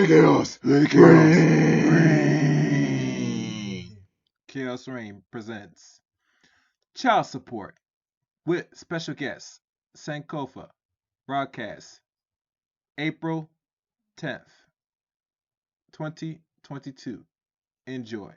chaos. Let chaos Reign. Chaos Reign presents Child Support with special guest Sankofa. Broadcast April 10th, 2022. Enjoy.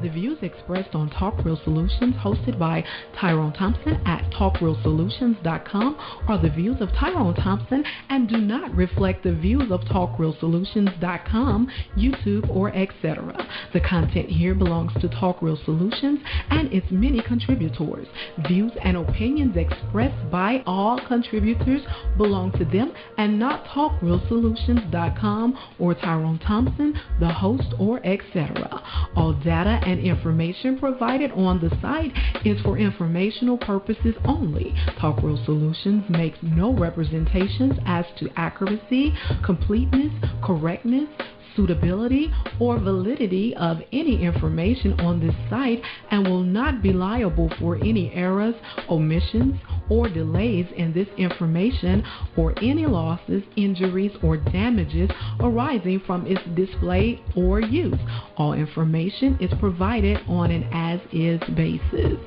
The views expressed on Talk Real Solutions, hosted by Tyrone Thompson at TalkRealSolutions.com, are the views of Tyrone Thompson and do not reflect the views of TalkRealSolutions.com, YouTube, or etc. The content here belongs to Talk Real Solutions and its many contributors. Views and opinions expressed by all contributors belong to them and not TalkRealSolutions.com or Tyrone Thompson, the host, or etc. All data and information provided on the site is for informational purposes only. Talk Real Solutions makes no representations as to accuracy, completeness, correctness, suitability, or validity of any information on this site and will not be liable for any errors, omissions, or delays in this information or any losses, injuries, or damages arising from its display or use. All information is provided on an as-is basis.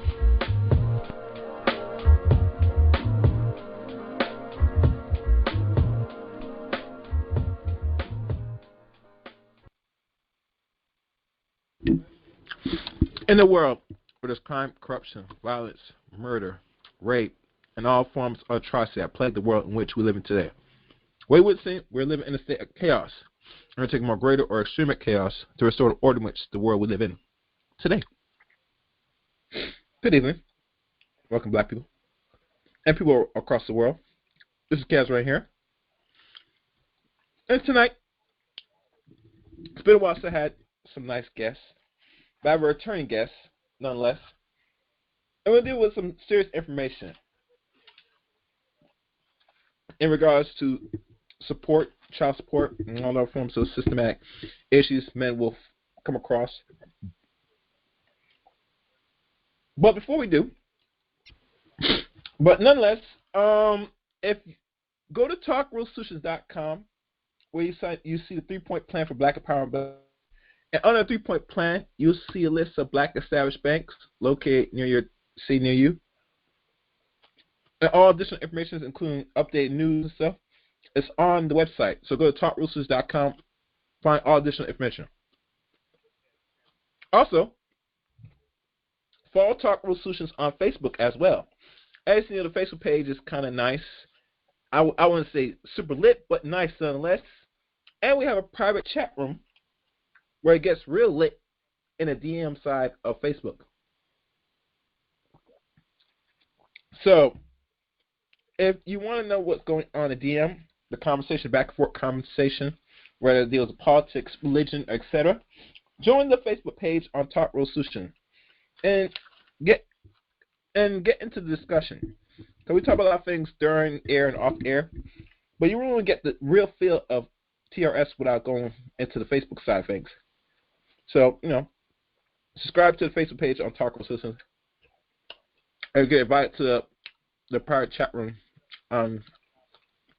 In a world where there's crime, corruption, violence, murder, rape, and all forms of atrocity that plague the world in which we live in today, we would seem we're living in a state of chaos. We're taking more greater or extreme chaos to restore the order in which the world we live in today. Good evening. Welcome, black people and people across the world. This is Kaz right here. And tonight, it's been a while since I had some nice guests. But I have a returning guest, nonetheless. And we'll deal with some serious information in regards to support, child support, and all other forms of systematic issues men will come across. But before we do, but nonetheless, if go to talkrealsolutions.com where you see the 3-point plan for Black empowerment. And on the 3-point plan, you'll see a list of Black established banks located near you. And all additional information, including updated news and stuff, is on the website. So go to talkrealsolutions.com, find all additional information. Also, follow Talk Real Solutions on Facebook as well. As you know, the Facebook page is kind of nice. I wouldn't say super lit, but nice nonetheless. And we have a private chat room where it gets real lit in the DM side of Facebook. So, if you want to know what's going on in the DM, the conversation, back and forth conversation, whether it deals with politics, religion, etc., join the Facebook page on Talk Real Solutions and get into the discussion. So we talk about a lot of things during air and off air, but you really get the real feel of T.R.S. without going into the Facebook side of things. So, subscribe to the Facebook page on Talk Real Solutions and get invited to the private chat room on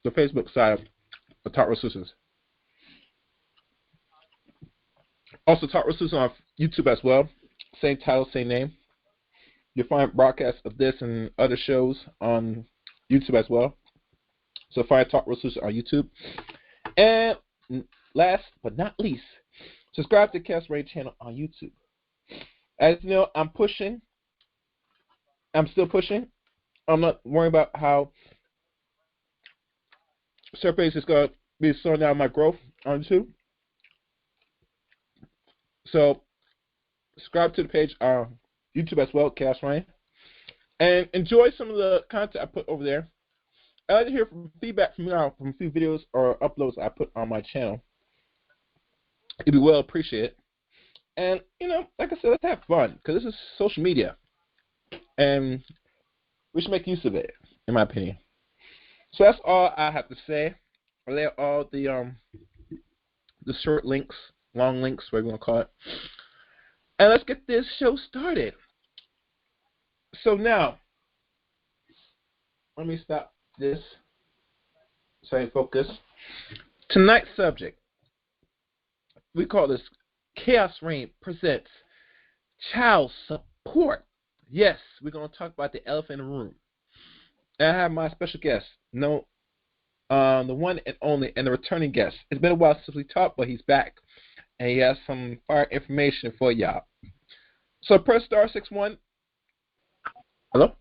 the Facebook side of Talk Real Solutions. Also, Talk Real Solutions on YouTube as well. Same title, same name. You'll find broadcasts of this and other shows on YouTube as well. So find Talk Real Solutions on YouTube. And last but not least, subscribe to Cast Ray channel on YouTube. As you know, I'm still pushing. I'm not worrying about how Surface is going to be slowing down my growth on YouTube. So subscribe to the page on YouTube as well, Cast Ryan, and enjoy some of the content I put over there. I'd like to hear feedback from you from a few videos or uploads I put on my channel. It'd be well appreciated. And, like I said, let's have fun, because this is social media, and we should make use of it, in my opinion. So that's all I have to say. I lay out all the short links, long links, whatever you want to call it. And let's get this show started. So now, let me stop this so I can focus. Tonight's subject, we call this Chaos Reign presents child support. Yes, we're going to talk about the elephant in the room. And I have my special guest, the one and only, and the returning guest. It's been a while since we talked, but he's back. And he has some fire information for y'all. So press *61. Hello?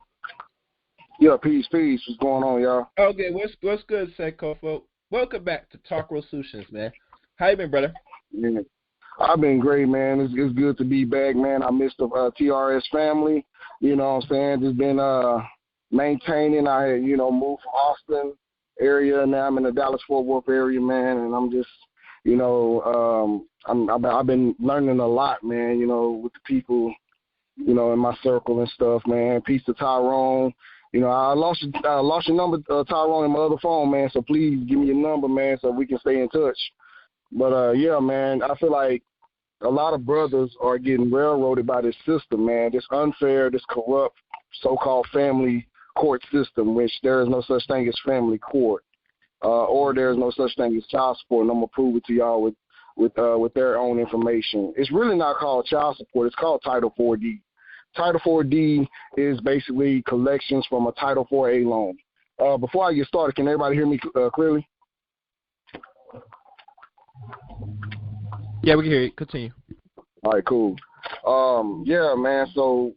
Yeah, peace. What's going on, y'all? Okay, what's good, Sankofa? Welcome back to Talk Real Solutions, man. How you been, brother? Yeah. I've been great, man. It's good to be back, man. I missed the T.R.S. family. You know what I'm saying? Just been maintaining. I had, moved from Austin area. Now I'm in the Dallas-Fort Worth area, man, and I'm just, I've been learning a lot, man, with the people, in my circle and stuff, man. Peace to Tyrone. I lost your number, Tyrone, in my other phone, man, so please give me your number, man, so we can stay in touch. But, yeah, man, I feel like a lot of brothers are getting railroaded by this system, man, this unfair, this corrupt so-called family court system, which there is no such thing as family court, or there is no such thing as child support, and I'm going to prove it to y'all with their own information. It's really not called child support. It's called Title 4D. Title 4D is basically collections from a Title 4A loan. Before I get started, can everybody hear me clearly? Yeah, we can hear you. Continue. All right, cool. Yeah, man, so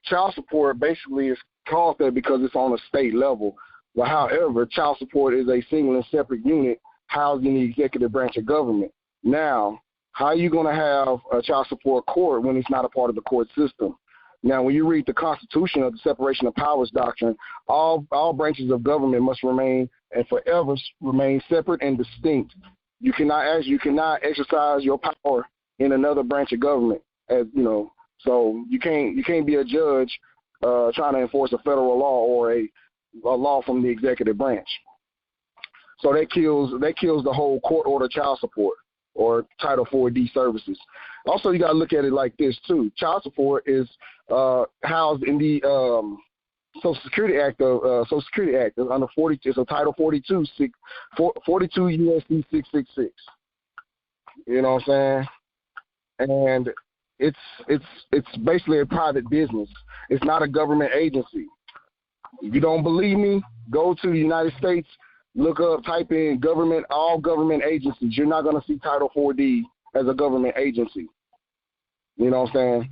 child support basically is called that because it's on a state level. But however, child support is a single and separate unit housed in the executive branch of government. Now, how are you going to have a child support court when it's not a part of the court system? Now, when you read the Constitution of the Separation of Powers Doctrine, all branches of government must remain and forever remain separate and distinct. You cannot exercise your power in another branch of government, So you can't be a judge trying to enforce a federal law or a law from the executive branch. So that kills the whole court order child support. or Title 4D services. Also, you got to look at it like this too. Child support is housed in the Social Security Act under 40. It's a Title 42 42 USC 666. You know what I'm saying? And it's basically a private business. It's not a government agency. If you don't believe me, go to the United States, look up, type in government, all government agencies. You're not going to see Title 4D as a government agency. You know what I'm saying?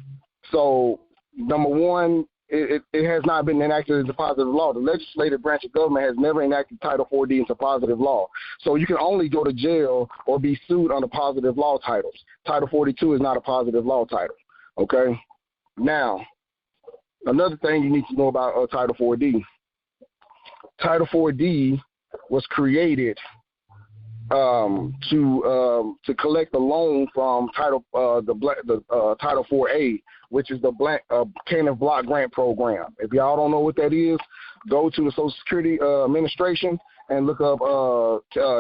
So, number one, it has not been enacted as a positive law. The legislative branch of government has never enacted Title 4D into positive law. So you can only go to jail or be sued under positive law titles. Title 42 is not a positive law title. Okay? Now, another thing you need to know about Title 4D. Title 4D was created to collect a loan from Title 4A, which is the Kenneth Block Grant Program. If y'all don't know what that is, go to the Social Security Administration and look up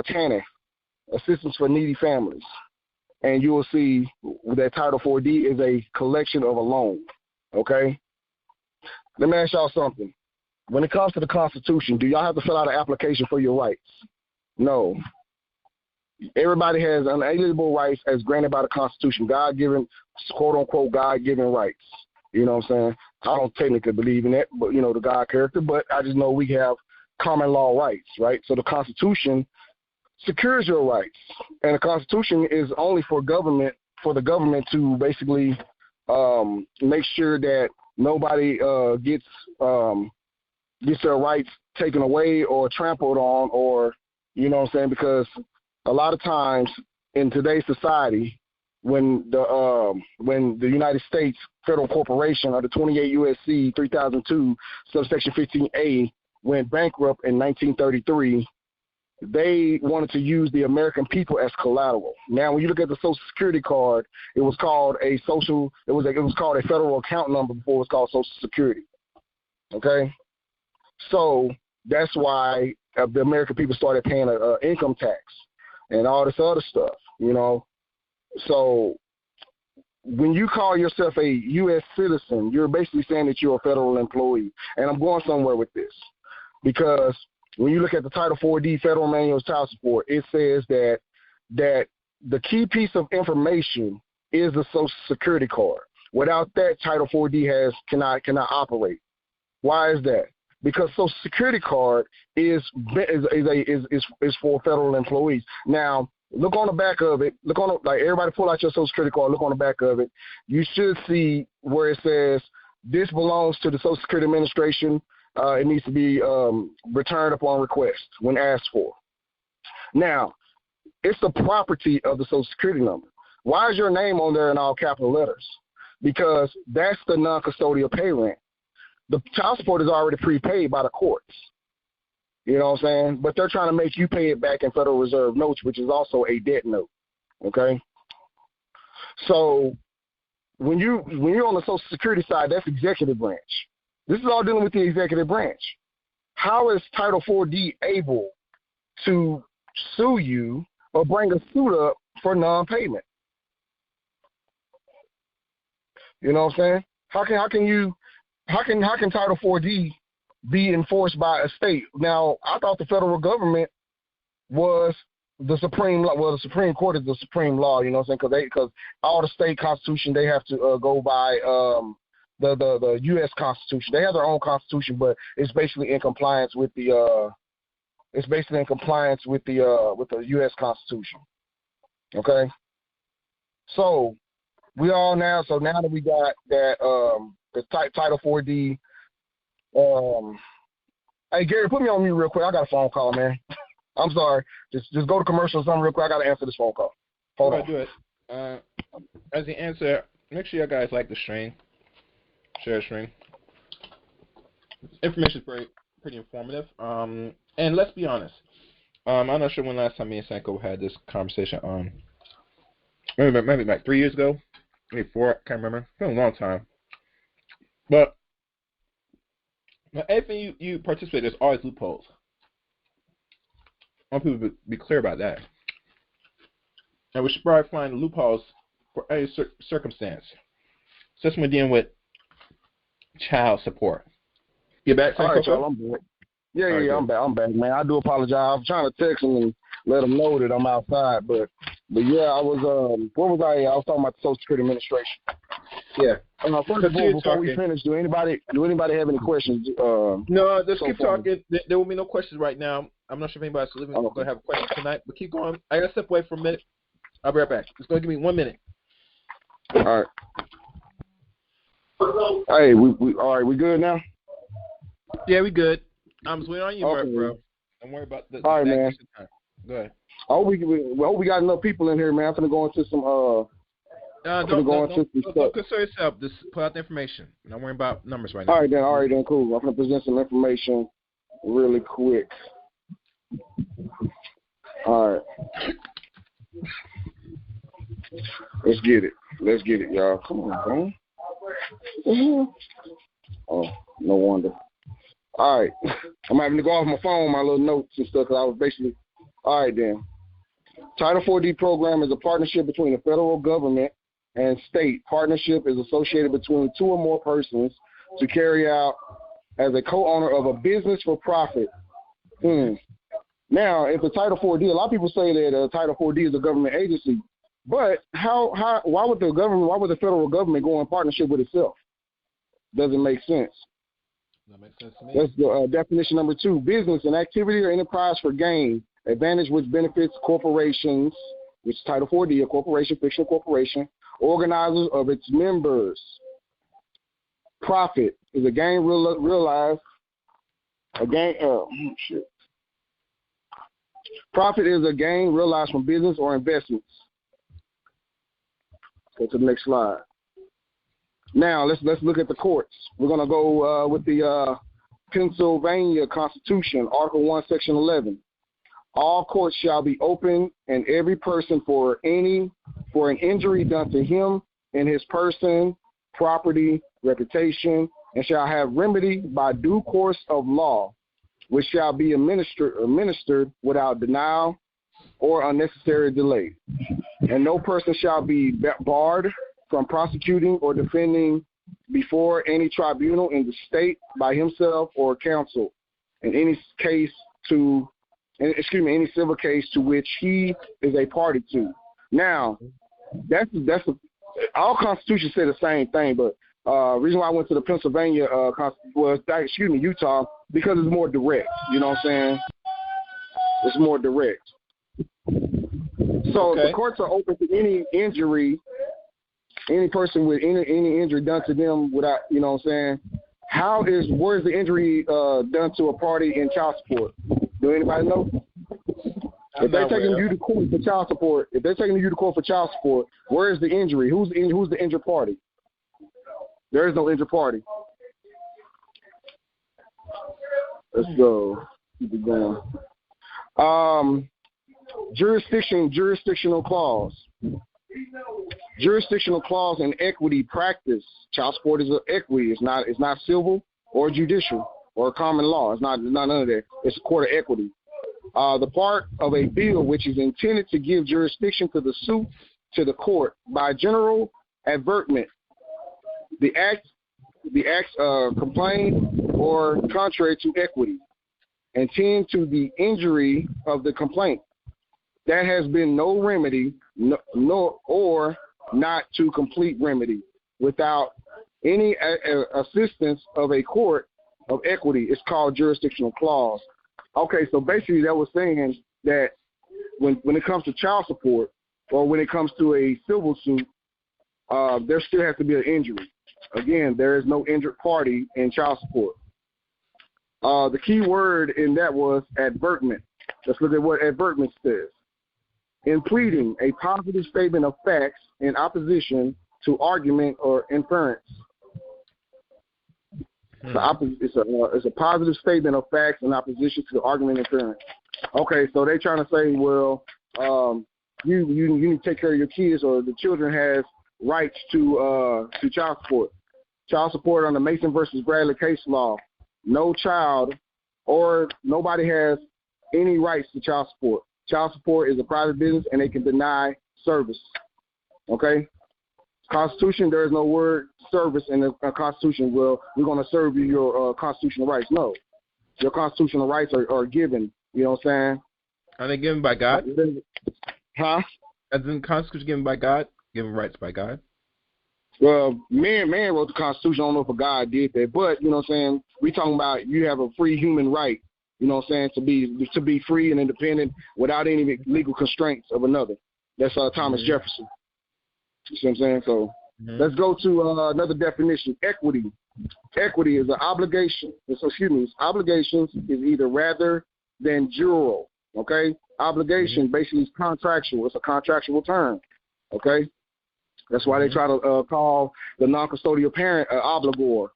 TANF, Assistance for Needy Families, and you will see that Title 4D is a collection of a loan. Okay. Let me ask y'all something. When it comes to the Constitution, do y'all have to fill out an application for your rights? No. Everybody has unalienable rights as granted by the Constitution, God-given, quote-unquote, God-given rights. You know what I'm saying? I don't technically believe in that, but, you know, the God character, but I just know we have common law rights, right? So the Constitution secures your rights, and the Constitution is only for the government to basically make sure that nobody gets their rights taken away or trampled on, or, you know what I'm saying, because a lot of times in today's society, when the United States Federal Corporation under 28 U.S.C. 3002, subsection 15A, went bankrupt in 1933, they wanted to use the American people as collateral. Now, when you look at the Social Security card, it was called a federal account number before it was called Social Security. Okay, so that's why the American people started paying an income tax and all this other stuff, you know. So when you call yourself a U.S. citizen, you're basically saying that you're a federal employee. And I'm going somewhere with this, because when you look at the Title 4D Federal Manual of Child Support, it says that the key piece of information is the Social Security card. Without that, Title 4D cannot operate. Why is that? Because Social Security card is for federal employees. Now, look on the back of it. Like everybody pull out your Social Security card. Look on the back of it. You should see where it says this belongs to the Social Security Administration. It needs to be returned upon request when asked for. Now, it's the property of the Social Security number. Why is your name on there in all capital letters? Because that's the non-custodial pay rent. The child support is already prepaid by the courts. You know what I'm saying? But they're trying to make you pay it back in Federal Reserve notes, which is also a debt note. Okay? So when you're on the Social Security side, that's executive branch. This is all dealing with the executive branch. How is Title 4D able to sue you or bring a suit up for non-payment? You know what I'm saying? How can Title 4D be enforced by a state? Now, I thought the federal government was the supreme law. Well, the Supreme Court is the supreme law. You know what I'm saying? Because all the state constitution, they have to go by the U.S. Constitution. They have their own constitution, but it's basically in compliance with the U.S. Constitution. Okay. So now that we got that the Title 4D. Hey Gary, put me on mute real quick. I got a phone call, man. I'm sorry. Just go to commercial or something real quick. I got to answer this phone call. Hold on. Do it. As the answer, make sure you guys like the stream. Share the stream. Information is pretty informative. And let's be honest. I'm not sure when last time me and Sanko had this conversation. Maybe like 3 years ago, maybe 4. I can't remember. It's been a long time. But anything you participate, there's always loopholes. I want people to be clear about that. and we should probably find loopholes for any circumstance. Since we're dealing with child support. You back, All right, Sankofa? y'all, I'm back. Yeah, Right, I'm back, man. I do apologize. I was trying to text them and let them know that I'm outside, but yeah, I was. Where was I? I was talking about the Social Security Administration. Yeah. First of all, before we finish, do anybody have any questions? No, just keep talking. There will be no questions right now. I'm not sure if anybody's living going to have a question tonight, but keep going. I got to step away for a minute. I'll be right back. It's going to give me 1 minute. All right. Hey, we all right? We good now? Yeah, we good. I'm just waiting on you, Okay. bro. Don't worry about the all right, man. Time. Go ahead. I hope we got enough people in here, man. I'm gonna go into some Don't concern yourself. Just put out the information. Don't worry about numbers right now. All right then, cool. I'm gonna present some information really quick. All right. Let's get it, y'all. Come on, man. Oh, no wonder. All right. I'm having to go off my phone, my little notes and stuff, because I was basically. All right, then. Title 4D program is a partnership between the federal government and state. Partnership is associated between two or more persons to carry out as a co-owner of a business for profit. Now, if the Title 4D, a lot of people say that Title 4D is a government agency, but why would the federal government go in partnership with itself? Doesn't make sense. That makes sense to me. That's the definition number 2. Business, an activity or enterprise for gain, advantage which benefits corporations, which is Title 4D, a corporation, fictional corporation, organizers of its members. Profit is a gain realized. Profit is a gain realized from business or investments. Go to the next slide. Now let's look at the courts. We're gonna go with the Pennsylvania Constitution, Article 1, Section 11. All courts shall be open, and every person for an injury done to him in his person, property, reputation, and shall have remedy by due course of law, which shall be administered without denial or unnecessary delay. And no person shall be barred from prosecuting or defending before any tribunal in the state by himself or counsel in any civil case to which he is a party to. Now, all constitutions say the same thing, but reason why I went to the Pennsylvania Utah, because it's more direct. You know what I'm saying? It's more direct. So the courts are open to any injury, any person with any injury done to them without, you know what I'm saying? Where's the injury done to a party in child support? Do anybody know? If they're taking you to court for child support, where is the injury? Who's the injured party? There is no injured party. Let's go. Keep it going. Jurisdictional clause. Jurisdictional clause in equity practice. Child support is an equity. It's not civil or judicial or common law. It's not none of that. It's a court of equity. The part of a bill which is intended to give jurisdiction to the suit to the court by general advertisement. The acts complain or contrary to equity and tend to the injury of the complaint. There has been no remedy, or not to complete remedy, without any assistance of a court of equity. It's called jurisdictional clause. Okay, so basically that was saying that when it comes to child support or when it comes to a civil suit, there still has to be an injury. Again, there is no injured party in child support. The key word in that was advertisement. Let's look at what advertisement says. In pleading a positive statement of facts in opposition to argument or inference. It's a positive statement of facts in opposition to the argument and inference. Okay, so they're trying to say, well, you need to take care of your kids, or the children has rights to child support. Child support under Mason versus Bradley case law. No child or nobody has any rights to child support. Child support is a private business, and they can deny service. Okay? Constitution, there is no word service in the Constitution. Well, we're going to serve you your constitutional rights. No. Your constitutional rights are given. You know what I'm saying? Are they given by God? Huh? As in Constitution given by God? Given rights by God? Well, man wrote the Constitution. I don't know if a God did that. But, you know what I'm saying, we talking about you have a free human right, you know what I'm saying, to be free and independent without any legal constraints of another. That's Thomas Jefferson. You see what I'm saying? So let's go to another definition. Equity. Equity is an obligation. Obligations is either rather than juror. Okay? Obligation basically is contractual. It's a contractual term. Okay? That's why they try to call the non-custodial parent an obligor.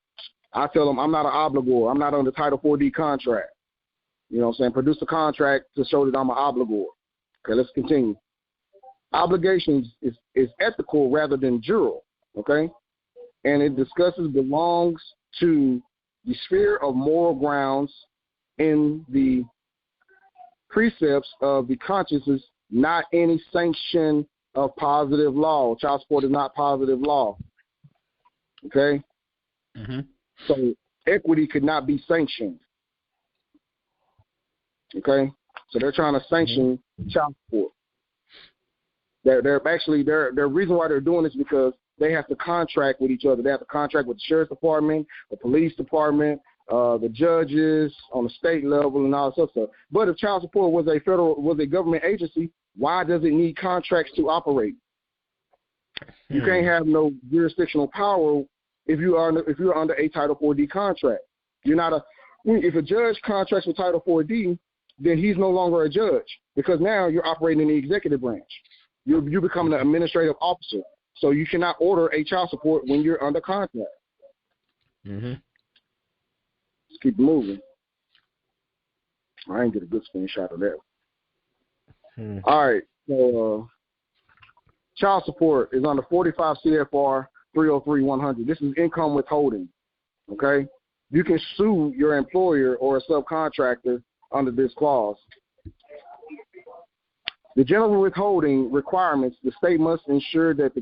I tell them I'm not an obligor. I'm not on the Title 4D contract. You know what I'm saying? Produce a contract to show that I'm an obligor. Okay, let's continue. Obligations is ethical rather than juror. Okay? And it belongs to the sphere of moral grounds in the precepts of the consciences, not any sanction of positive law. Child support is not positive law. Okay? So equity could not be sanctioned. Okay? So they're trying to sanction child support. The reason why they're doing this is because they have to contract with each other. They have to contract with the sheriff's department, the police department, the judges on the state level, and all that stuff. But if child support was a government agency, why does it need contracts to operate? You can't have no jurisdictional power if you're under a Title 4D contract. If a judge contracts with Title 4D, then he's no longer a judge because now you're operating in the executive branch. You're becoming an administrative officer. So you cannot order a child support when you're under contract. Let's keep moving. I didn't get a good screenshot of that. All right. So child support is under 45 CFR 303-100. This is income withholding. Okay? You can sue your employer or a subcontractor under this clause. The general withholding requirements, the state must ensure that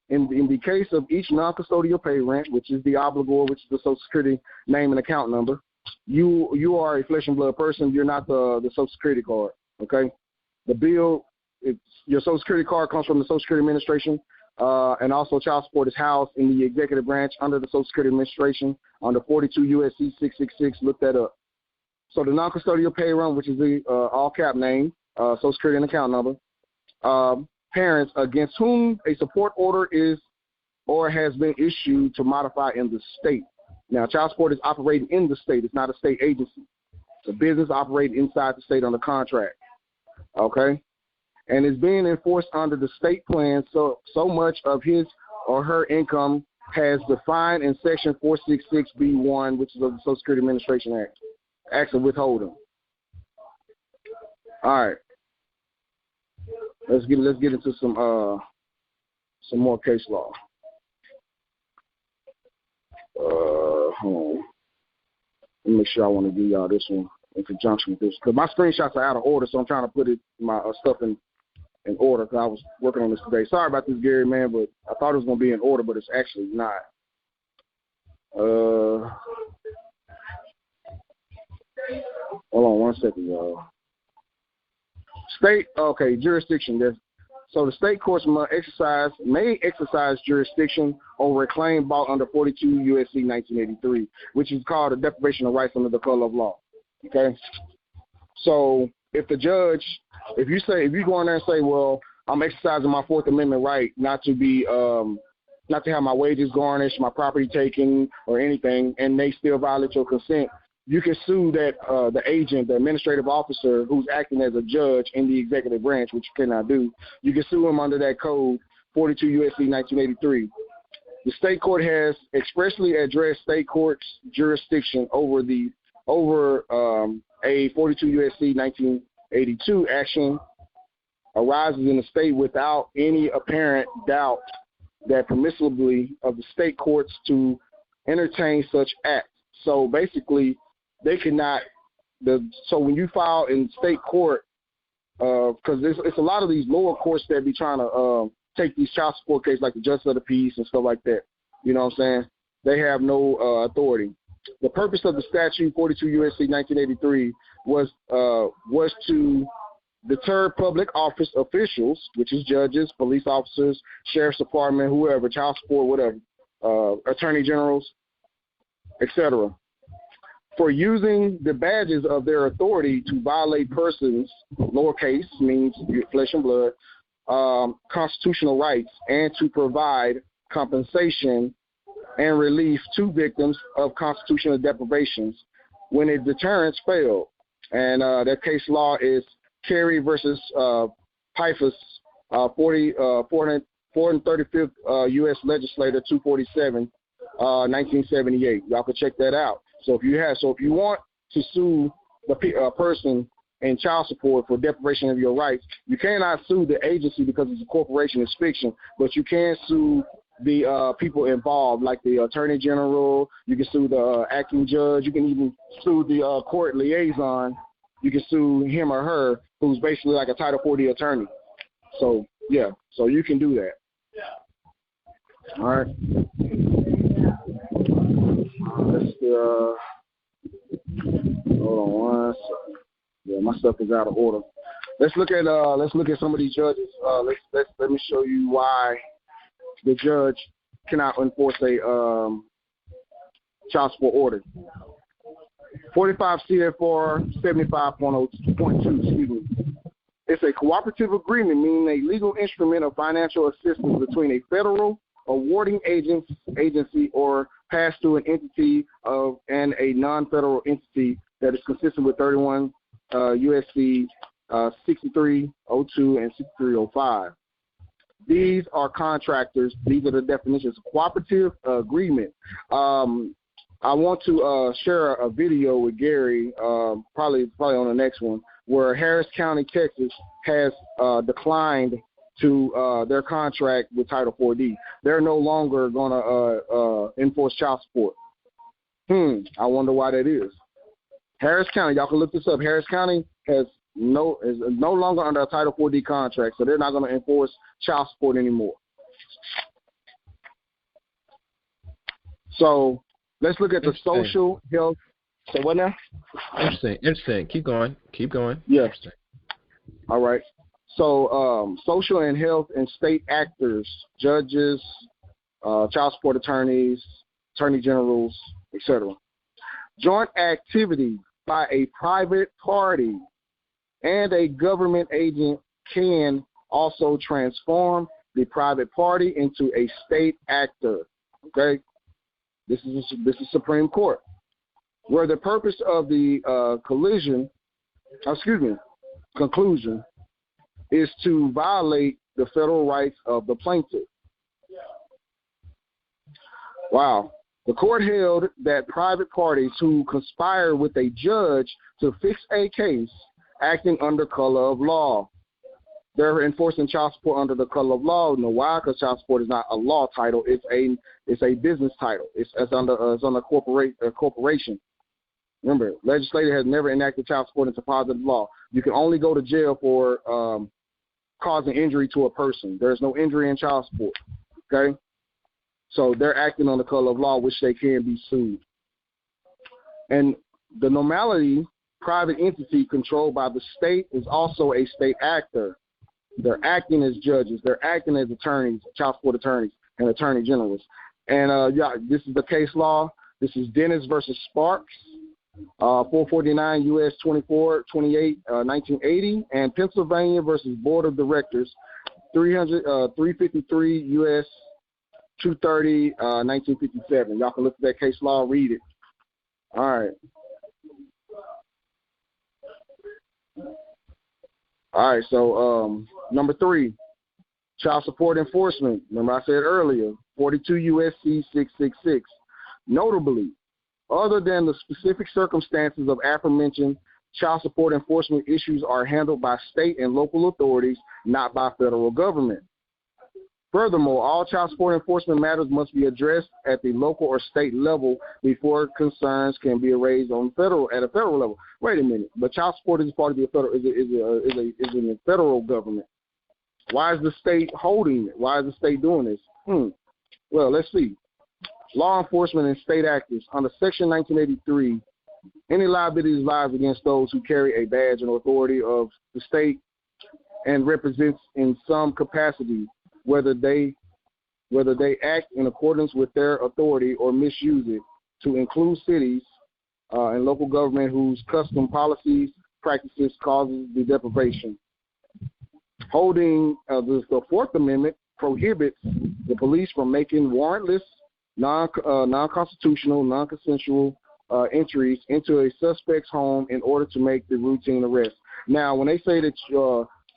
in the case of each non-custodial pay rent, which is the obligor, which is the Social Security name and account number, you are a flesh and blood person. You're not the Social Security card. Okay? The bill, your Social Security card comes from the Social Security Administration, and also child support is housed in the executive branch under the Social Security Administration under 42 U.S.C. 666. Look that up. So the non-custodial pay rent, which is the all-cap name, Social Security and account number, parents against whom a support order is or has been issued to modify in the state. Now, child support is operating in the state. It's not a state agency. It's a business operating inside the state under contract. Okay? And it's being enforced under the state plan, so much of his or her income has defined in Section 466B1, which is of the Social Security Administration Act, Acts of Withholding. All right. Let's get into some more case law. Hold on. Let me make sure I want to give y'all this one in conjunction with this, because my screenshots are out of order, so I'm trying to put my stuff in order, because I was working on this today. Sorry about this, Gary, man, but I thought it was going to be in order, but it's actually not. Hold on one second, y'all. Jurisdiction. So the state courts may exercise jurisdiction over a claim brought under 42 U.S.C. 1983, which is called a deprivation of rights under the color of law. Okay? So if the judge, if you go in there and say, well, I'm exercising my Fourth Amendment right not to have my wages garnished, my property taken, or anything, and they still violate your consent, you can sue that the agent, the administrative officer who's acting as a judge in the executive branch, which you cannot do. You can sue him under that code, 42 U.S.C. 1983. The state court has expressly addressed state court's jurisdiction over a 42 U.S.C. 1982 action arises in the state without any apparent doubt that permissibly of the state courts to entertain such acts. So basically, they cannot. So when you file in state court because it's a lot of these lower courts that be trying to take these child support cases, like the Justice of the Peace and stuff like that. You know what I'm saying? They have no authority. The purpose of the statute, 42 U.S.C. 1983, was to deter public office officials, which is judges, police officers, sheriff's department, whoever, child support, whatever, attorney generals, etc., for using the badges of their authority to violate persons, lowercase means flesh and blood, constitutional rights, and to provide compensation and relief to victims of constitutional deprivations when a deterrence failed. And that case law is Kerry versus Pifus, 435th U.S. Legislator 247, 1978. Y'all can check that out. So if you want to sue the person in child support for deprivation of your rights, you cannot sue the agency because it's a corporation, it's fiction, but you can sue the people involved, like the attorney general. You can sue the acting judge. You can even sue the court liaison. You can sue him or her, who's basically like a Title 40 attorney. So, yeah, so you can do that. All right. Let's hold on one second. Yeah, my stuff is out of order. Let's look at some of these judges. Let me show you why the judge cannot enforce a child support order. 45 CFR 75.2, excuse me. It's a cooperative agreement, meaning a legal instrument of financial assistance between a federal awarding agency or passed through an entity and a non-federal entity that is consistent with 31 USC 6302 and 6305. These are contractors. These are the definitions. Cooperative agreement. I want to share a video with Gary, probably on the next one, where Harris County, Texas, has declined to their contract with Title 4D. They're no longer going to enforce child support. I wonder why that is. Harris County, y'all can look this up. Harris County is no longer under a Title 4D contract, so they're not going to enforce child support anymore. So let's look at the social health. So what now? Interesting. Keep going. Yeah. All right. So social and health and state actors, judges, child support attorneys, attorney generals, etc. Joint activity by a private party and a government agent can also transform the private party into a state actor. Okay, this is Supreme Court, where the purpose of the conclusion is to violate the federal rights of the plaintiff. Wow. The court held that private parties who conspire with a judge to fix a case acting under color of law. They're enforcing child support under the color of law. You know why? Because child support is not a law title. It's a business title. It's under a corporation. Remember, legislature has never enacted child support into positive law. You can only go to jail for causing injury to a person. There's no injury in child support. Okay? So they're acting on the color of law, which they can be sued. And the normality private entity controlled by the state is also a state actor. They're acting as judges. They're acting as attorneys, child support attorneys, and attorney generals. And this is the case law. This is Dennis versus Sparks, 449 U.S. 2428, 1980, and Pennsylvania versus Board of Directors, 353 U.S. 230, 1957. Y'all can look at that case law, read it. All right, so number 3, child support enforcement. Remember I said earlier, 42 U.S.C. 666. Notably, other than the specific circumstances of aforementioned, child support enforcement issues are handled by state and local authorities, not by federal government. Furthermore, all child support enforcement matters must be addressed at the local or state level before concerns can be raised at a federal level. Wait a minute, but child support is part of the federal is in the federal government. Why is the state holding it? Why is the state doing this? Well, let's see. Law enforcement and state actors under Section 1983. Any liabilities lies against those who carry a badge and authority of the state and represents in some capacity, whether they act in accordance with their authority or misuse it, to include cities and local government whose custom policies, practices causes the deprivation. Holding the Fourth Amendment prohibits the police from making warrantless, non-constitutional, non-consensual entries into a suspect's home in order to make the routine arrest. Now, when they say that,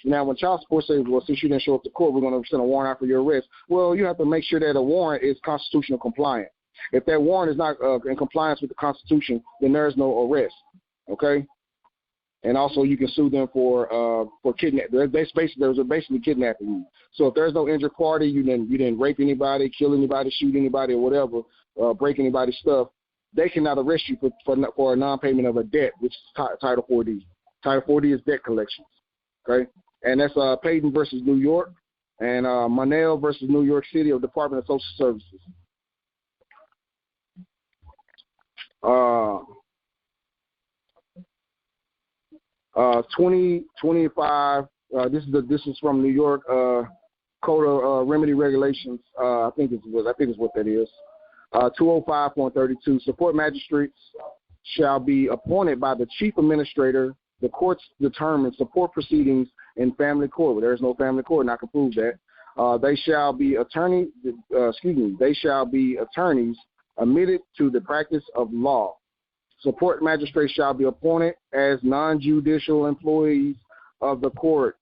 when child support says, well, since you didn't show up to court, we're going to send a warrant out for your arrest. Well, you have to make sure that a warrant is constitutional compliant. If that warrant is not in compliance with the Constitution, then there is no arrest. Okay. And also, you can sue them for kidnapping. They're basically kidnapping you. So if there's no injured party, you didn't rape anybody, kill anybody, shoot anybody, or whatever, break anybody's stuff, they cannot arrest you for a non-payment of a debt, which is Title 4D. Title 4D is debt collections. Okay, and that's Payton versus New York, and Monell versus New York City of Department of Social Services. 2025. This is from New York Code of Remedy Regulations. I think it's what that is. 205.32. Support magistrates shall be appointed by the chief administrator. The courts determine support proceedings in family court. Well, there's no family court, and I can prove that. They shall be attorneys admitted to the practice of law. Support magistrates shall be appointed as non-judicial employees of the court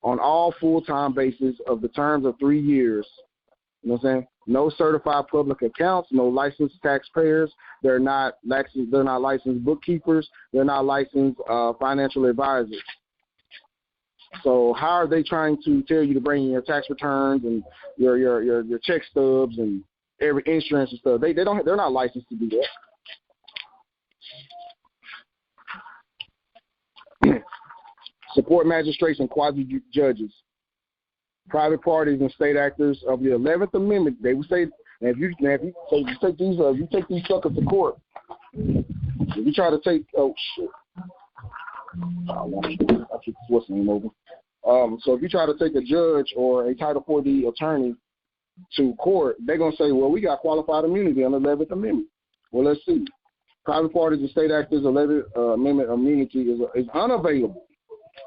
on all full-time basis of the terms of 3 years. You know what I'm saying? No certified public accounts, no licensed taxpayers. They're not licensed bookkeepers. They're not licensed financial advisors. So how are they trying to tell you to bring in your tax returns and your check stubs and every insurance and stuff? They're not licensed to do that. Support magistrates and quasi-judges. Private parties and state actors of the 11th Amendment. They would say, if you take these suckers to court, if you try to take, oh shit, I keep what's name over. So if you try to take a judge or a Title 4D attorney to court, they're gonna say, well, we got qualified immunity on the 11th Amendment. Well, let's see. Private parties and state actors' 11th Amendment immunity is unavailable.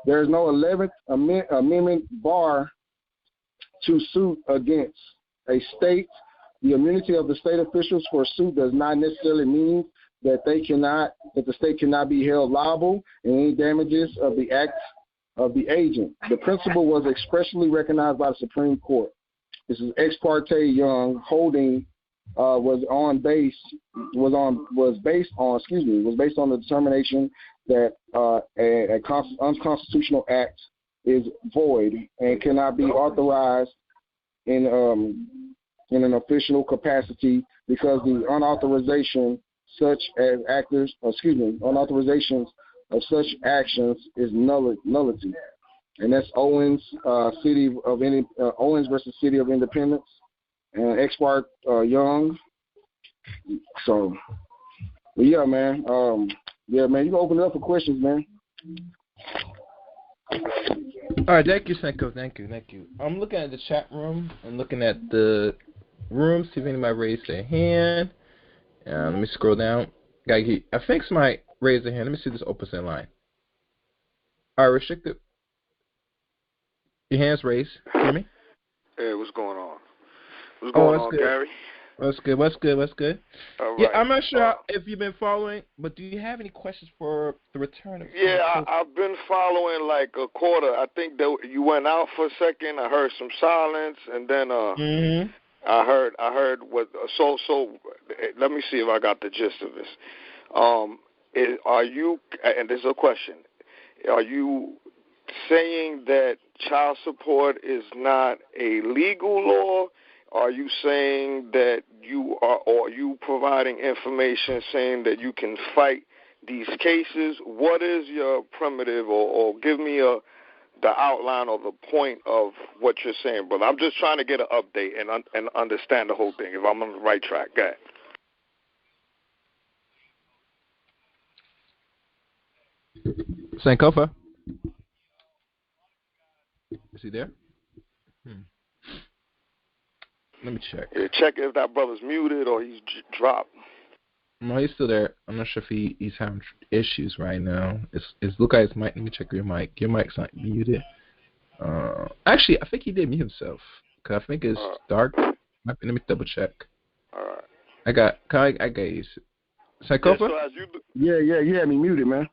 There is no 11th Amendment bar to suit against a state. The immunity of the state officials for a suit does not necessarily mean that the state cannot be held liable in any damages of the act of the agent. The principle was expressly recognized by the Supreme Court. This is Ex parte Young holding was based on the determination that an unconstitutional act is void and cannot be authorized in an official capacity because the unauthorizations of such actions is nullity. And that's Owens versus City of Independence and Ex parte Young. So, yeah, man. You can open it up for questions, man. All right, thank you, Sanko. Thank you. I'm looking at the chat room and looking at the room, see if anybody raised their hand. Let me scroll down. I think somebody raised their hand. Let me see this opens in line. All right, restricted. Your hand's raised. Hear me? Hey, what's going on? What's going on, good. Gary? What's good? All right. Yeah, I'm not sure if you've been following, but do you have any questions for the return of? Yeah, I've been following like a quarter. I think that you went out for a second. I heard some silence, and then I heard what. So let me see if I got the gist of this. Are you? And this is a question. Are you saying that child support is not a legal law? Are you saying that you are, or are you providing information saying that you can fight these cases? What is your primitive, or give me the outline or the point of what you're saying, brother? I'm just trying to get an update and understand the whole thing, if I'm on the right track. Go ahead. Sankofa. Is he there? Let me check. Yeah, check if that brother's muted or he's dropped. No, he's still there. I'm not sure if he's having issues right now. It's look at his mic. Let me check your mic. Your mic's not muted. Actually, I think he did mute himself. Cause I think it's dark. Let me double check. All right. I got you. Sankofa? Yeah, you had me muted, man.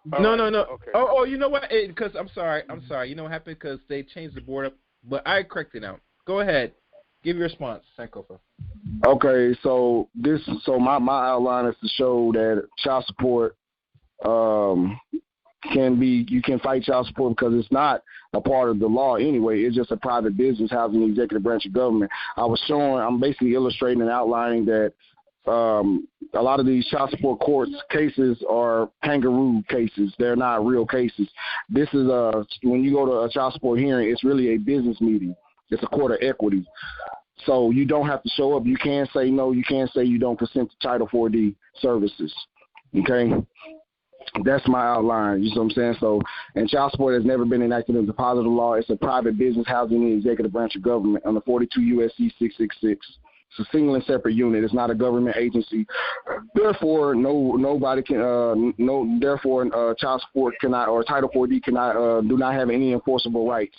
No. Okay. Oh, you know what? Because I'm sorry. You know what happened? Because they changed the board up, but I corrected now. Go ahead. Give your response, Sankofa. Okay, so my outline is to show that child support you can fight child support because it's not a part of the law anyway. It's just a private business housing the executive branch of government. I'm basically illustrating and outlining that a lot of these child support courts cases are kangaroo cases. They're not real cases. This is when you go to a child support hearing, it's really a business meeting. It's a court of equity. So you don't have to show up. You can't say no. You can't say you don't consent to Title 4D services. Okay? That's my outline. You know what I'm saying? So, and child support has never been enacted as a positive law. It's a private business housing the executive branch of government under 42 U.S.C. 666. It's a single and separate unit. It's not a government agency. Therefore, nobody can. Therefore, child support cannot, or Title 4D cannot, do not have any enforceable rights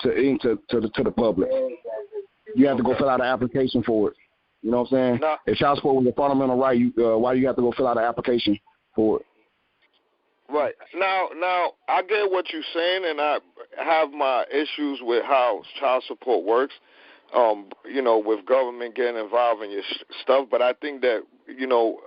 to the public. You have to go fill out an application for it. You know what I'm saying? No. If child support was a fundamental right, why do you have to go fill out an application for it? Right. Now, I get what you're saying, and I have my issues with how child support works, with government getting involved in your stuff. But I think that,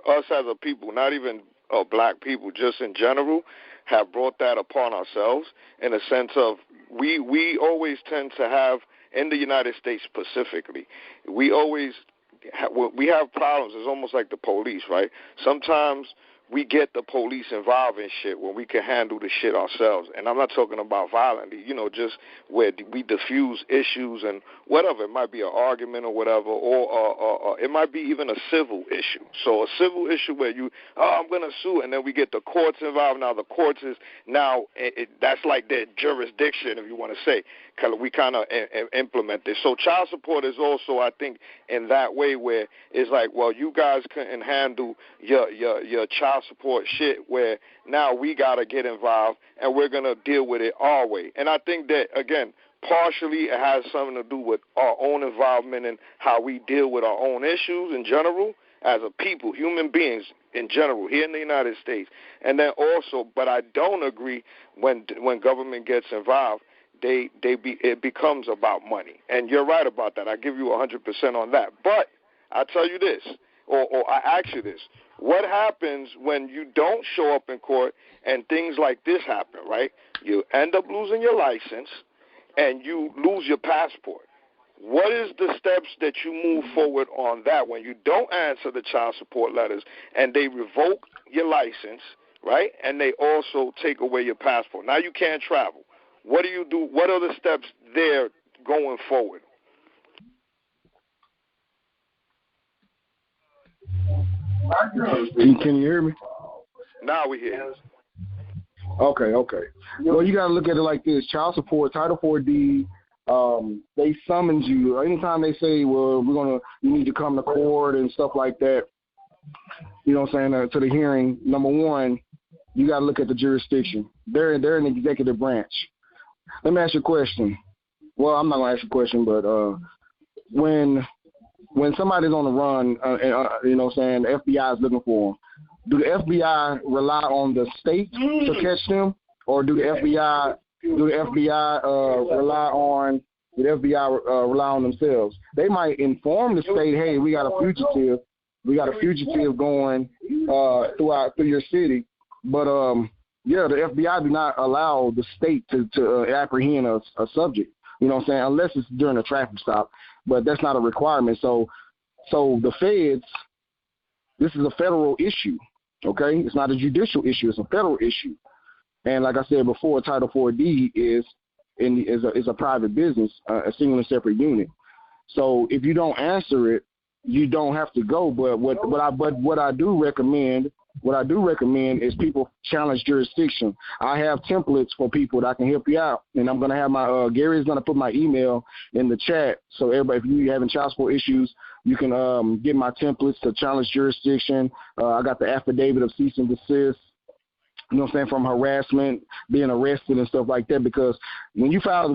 us as a people, not even black people, just in general, have brought that upon ourselves in a sense of we always tend to have, in the United States specifically, we have problems. It's almost like the police, right? Sometimes we get the police involved in shit when we can handle the shit ourselves. And I'm not talking about violently, just where we diffuse issues and whatever. It might be an argument or whatever, or it might be even a civil issue. So a civil issue where I'm going to sue, and then we get the courts involved. Now the courts is that's like their jurisdiction, if you want to say. We kind of implement this. So child support is also, I think, in that way where it's like, well, you guys couldn't handle your child support shit, where now we got to get involved and we're going to deal with it our way. And I think that, again, partially it has something to do with our own involvement and how we deal with our own issues in general as a people, human beings in general here in the United States. And then also, but I don't agree when government gets involved, it becomes about money. And you're right about that. I give you 100% on that. But I tell you this, or I ask you this, what happens when you don't show up in court and things like this happen, right? You end up losing your license and you lose your passport. What is the steps that you move forward on that when you don't answer the child support letters and they revoke your license, right? And they also take away your passport. Now you can't travel. What do you do? What are the steps there going forward? Can you hear me? Now we hear you. Okay. Well, you got to look at it like this. Child support, Title 4D, they summons you. Anytime they say, well, you need to come to court and stuff like that, you know what I'm saying, to the hearing, number one, you got to look at the jurisdiction. They're in the executive branch. Let me ask you a question. Well, I'm not going to ask you a question, but when somebody's on the run, you know what I'm saying, the FBI is looking for them, do the FBI rely on the state to catch them, or do the FBI rely on themselves? They might inform the state, hey, we got a fugitive going through your city, but Yeah, the FBI do not allow the state to apprehend a subject. You know what I'm saying? Unless it's during a traffic stop, but that's not a requirement. So the feds, this is a federal issue. Okay, it's not a judicial issue; it's a federal issue. And like I said before, Title 4D is a private business, a single and separate unit. So if you don't answer it, you don't have to go. But what I do recommend is people challenge jurisdiction. I have templates for people that can help you out, and I'm gonna have my Gary's gonna put my email in the chat. So everybody, if you having child support issues, you can get my templates to challenge jurisdiction. I got the affidavit of cease and desist. You know what I'm saying, from harassment, being arrested and stuff like that, because when you file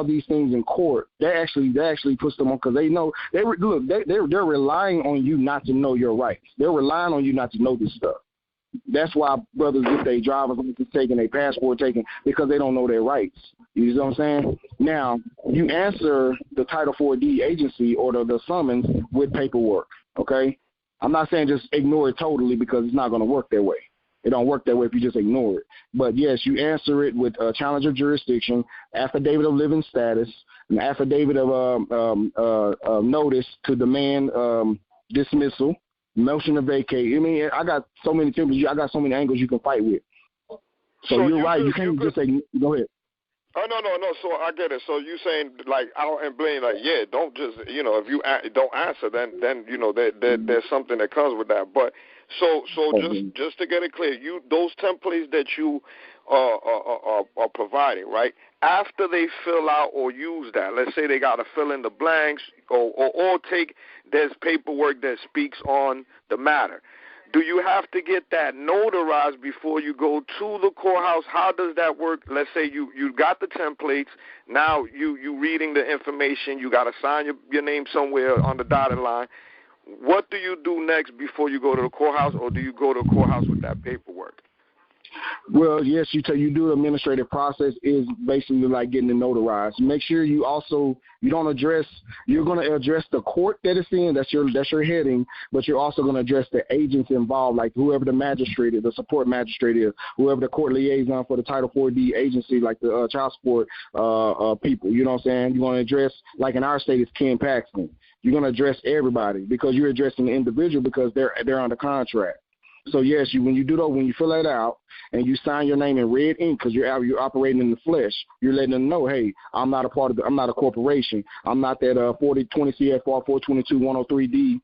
these things in court, that actually puts them on, because they know they're relying on you not to know your rights. They're relying on you not to know this stuff. That's why brothers get their driver's license taken, their passport taken, because they don't know their rights. You know what I'm saying? Now, you answer the Title 4D agency or the summons with paperwork, okay? I'm not saying just ignore it totally, because it's not going to work that way. It don't work that way if you just ignore it. But, yes, you answer it with a challenge of jurisdiction, affidavit of living status, an affidavit of notice to demand dismissal, motion to vacate. I mean, I got so many templates. I got so many angles you can fight with. So you're right. You can't just say, go ahead. Oh, no. So I get it. So you saying, like, out and blame, like, yeah, don't just, if you don't answer, then there's something that comes with that. But so just to get it clear, those templates that you are providing, right? After they fill out or use that, let's say they got to fill in the blanks or there's paperwork that speaks on the matter. Do you have to get that notarized before you go to the courthouse? How does that work? Let's say you got the templates. Now you reading the information. You got to sign your name somewhere on the dotted line. What do you do next before you go to the courthouse, or do you go to the courthouse with that paperwork? Well, yes, you do the administrative process is basically like getting it notarized. Make sure you're going to address the court that it's in, that's your heading, but you're also going to address the agents involved, like whoever the magistrate is, the support magistrate is, whoever the court liaison for the Title 4D agency, like the child support people, you know what I'm saying? You're going to address, like in our state, it's Ken Paxton. You're going to address everybody because you're addressing the individual because they're under contract. So yes, when you fill that out and you sign your name in red ink because you're operating in the flesh, you're letting them know, hey, I'm not a corporation. I'm not that 20 CFR 422-103D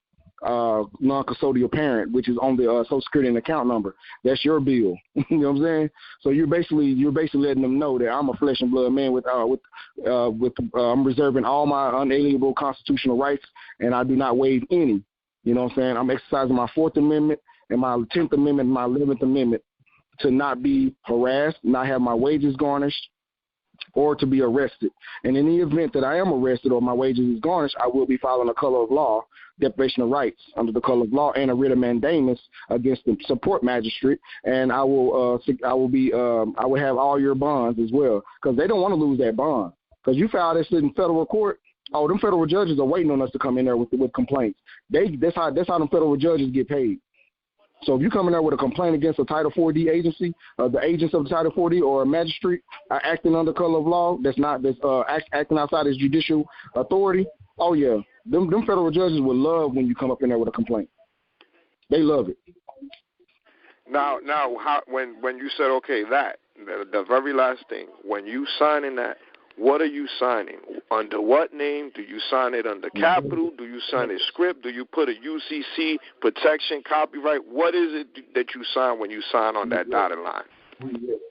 non-custodial parent, which is on the Social Security and account number. That's your bill. You know what I'm saying? So you're basically letting them know that I'm a flesh and blood man with I'm reserving all my unalienable constitutional rights, and I do not waive any. You know what I'm saying? I'm exercising my 4th Amendment and my 10th Amendment and my 11th Amendment to not be harassed, not have my wages garnished, or to be arrested. And in the event that I am arrested or my wages is garnished, I will be filing a color of law, deprivation of rights under the color of law, and a writ of mandamus against the support magistrate. And I will have all your bonds as well, because they don't want to lose that bond. Because you filed this in federal court. Oh, them federal judges are waiting on us to come in there with complaints. That's how them federal judges get paid. So if you come in there with a complaint against a Title 4D agency, the agents of the Title 4D or a magistrate acting under color of law that's acting outside his judicial authority, oh yeah, them federal judges would love when you come up in there with a complaint. They love it. Now, when you said the very last thing, when you signing that, what are you signing? Under what name? Do you sign it under capital? Do you sign it script? Do you put a UCC protection copyright? What is it that you sign when you sign on that dotted line?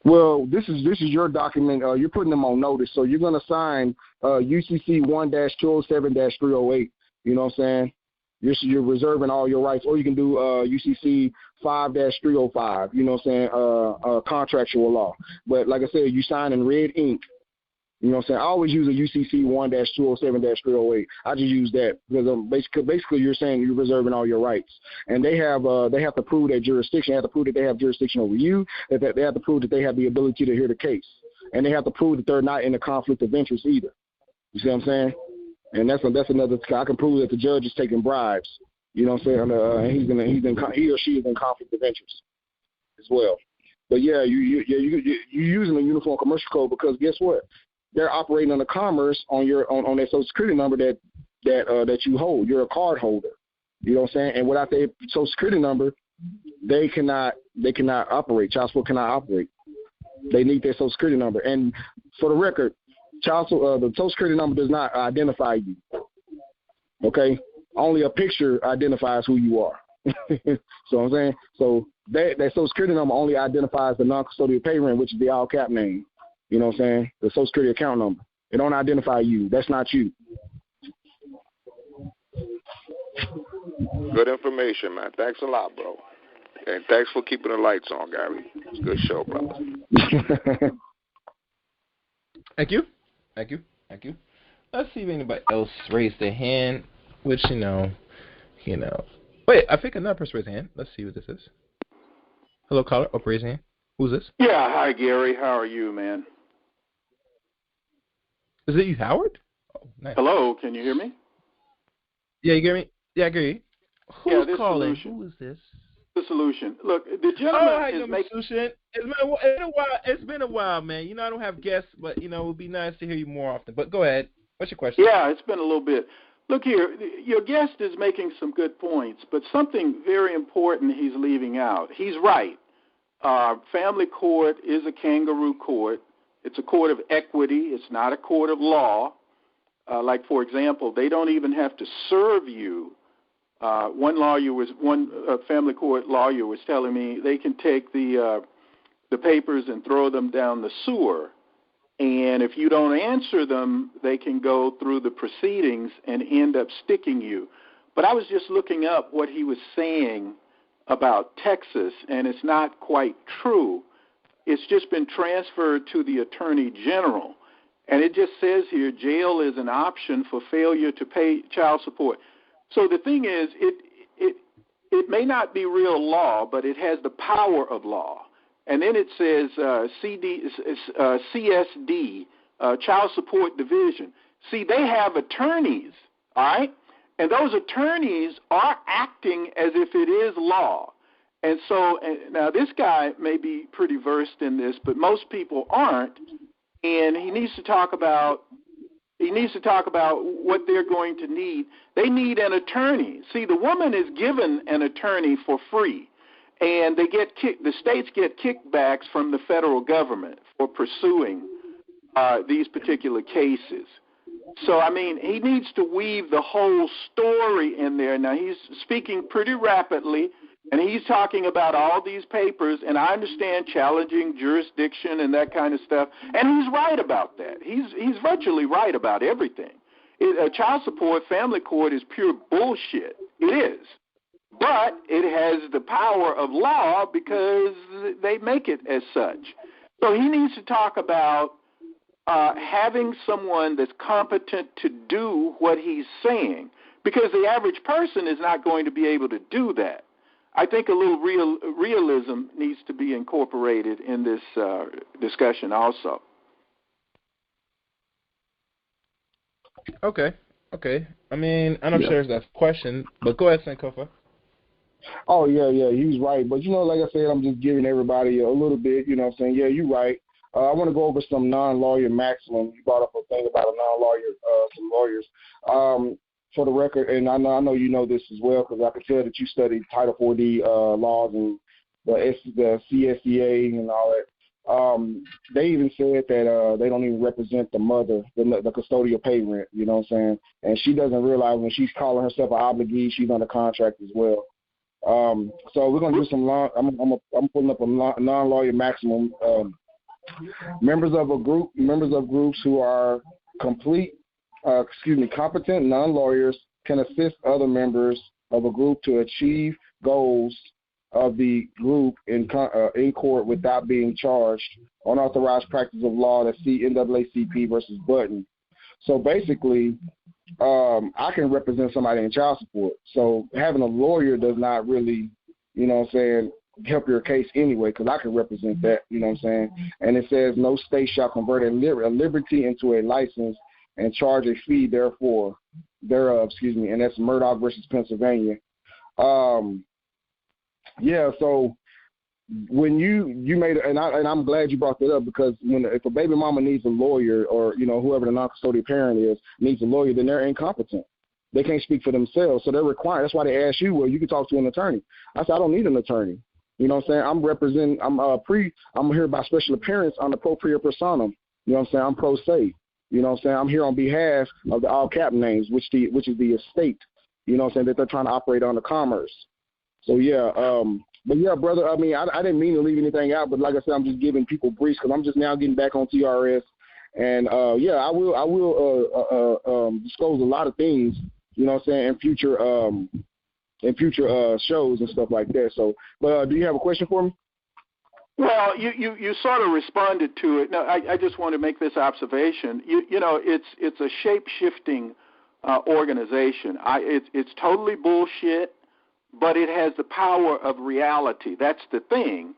Well, this is your document. You're putting them on notice, so you're going to sign UCC 1-207-308. You know what I'm saying? You're reserving all your rights, or you can do UCC 5-305. You know what I'm saying? Contractual law. But like I said, you sign in red ink. You know what I'm saying? I always use a UCC 1-207-308. I just use that because basically you're saying you're reserving all your rights. And they have to prove that jurisdiction. They have to prove that they have jurisdiction over you. That they have to prove that they have the ability to hear the case. And they have to prove that they're not in a conflict of interest either. You see what I'm saying? And that's another. I can prove that the judge is taking bribes. You know what I'm saying? And he or she is in conflict of interest as well. But yeah, you're using the Uniform Commercial Code because guess what? They're operating under commerce on on that Social Security number that you hold. You're a card holder. You know what I'm saying? And without their Social Security number, they cannot operate. Child support cannot operate. They need their Social Security number. And for the record, the Social Security number does not identify you. Okay? Only a picture identifies who you are. So I'm saying, so that Social Security number only identifies the non-custodial parent, which is the all cap name. You know what I'm saying? The Social Security account number. It don't identify you. That's not you. Good information, man. Thanks a lot, bro. And thanks for keeping the lights on, Gary. It's a good show, brother. Thank you. Let's see if anybody else raised their hand, which, you know. Wait, I think another person raised their hand. Let's see what this is. Hello, caller. Up, raise your hand. Who's this? Yeah, hi, Gary. How are you, man? Is it you, Howard? Oh, nice. Hello, can you hear me? Yeah, you hear me? Yeah, I hear you. Who's calling? Solution. Who is this? The Solution. Look, the gentleman is making... Solution. It's been a while, man. You know, I don't have guests, but, you know, it would be nice to hear you more often. But go ahead. What's your question? Yeah, it's been a little bit. Look here, your guest is making some good points, but something very important he's leaving out. He's right. Family court is a kangaroo court. It's a court of equity. It's not a court of law. Like, for example, they don't even have to serve you. One family court lawyer was telling me they can take the papers and throw them down the sewer. And if you don't answer them, they can go through the proceedings and end up sticking you. But I was just looking up what he was saying about Texas, and it's not quite true. It's just been transferred to the Attorney General. And it just says here, jail is an option for failure to pay child support. So the thing is, it may not be real law, but it has the power of law. And then it says CSD, Child Support Division. See, they have attorneys, all right? And those attorneys are acting as if it is law. And so now this guy may be pretty versed in this, but most people aren't. And he needs to talk about what they're going to need. They need an attorney. See, the woman is given an attorney for free. And the states get kickbacks from the federal government for pursuing these particular cases. So, I mean, he needs to weave the whole story in there. Now, he's speaking pretty rapidly, and he's talking about all these papers, and I understand challenging jurisdiction and that kind of stuff, and he's right about that. He's virtually right about everything. Child support, family court is pure bullshit. It is. But it has the power of law because they make it as such. So he needs to talk about having someone that's competent to do what he's saying, because the average person is not going to be able to do that. I think a little realism needs to be incorporated in this discussion also. Okay. I mean, I'm not sure if that's a question, but go ahead, Sankofa. Oh, yeah, he's right. But, like I said, I'm just giving everybody a little bit, you know what I'm saying? Yeah, you're right. I want to go over some non-lawyer maximum. You brought up a thing about a non-lawyer, some lawyers. For the record, and I know you know this as well, because I can tell that you studied Title 4D laws and the CSCA and all that. They even said that they don't even represent the mother, the custodial parent, you know what I'm saying? And she doesn't realize when she's calling herself an obligee, she's under contract as well. So we're gonna do some I'm pulling up a non-lawyer maximum. Members of groups who are competent non-lawyers can assist other members of a group to achieve goals of the group in court without being charged. Unauthorized practice of law. That's NAACP versus Button. So basically, I can represent somebody in child support. So having a lawyer does not really, help your case anyway, because I can represent that, you know what I'm saying? And it says no state shall convert a liberty into a license and charge a fee thereof, and that's Murdoch versus Pennsylvania. So when you made, and I'm glad you brought that up, because if a baby mama needs a lawyer, or whoever the non-custodial parent is needs a lawyer, then they're incompetent. They can't speak for themselves, so they're required. That's why they ask you, well, you can talk to an attorney. I said, I don't need an attorney. You know what I'm saying? I'm here by special appearance on the pro prior personam. You know what I'm saying? I'm pro se. You know what I'm saying? I'm here on behalf of the all cap names, which is the estate. You know what I'm saying, that they're trying to operate on the commerce. So yeah, but yeah, brother. I mean, I didn't mean to leave anything out, but like I said, I'm just giving people briefs because I'm just now getting back on T.R.S. And yeah, I will disclose a lot of things. You know what I'm saying, in future shows and stuff like that. So, but do you have a question for me? Well, you sort of responded to it. No, I just want to make this observation. You know, it's a shape-shifting organization. It's totally bullshit, but it has the power of reality. That's the thing.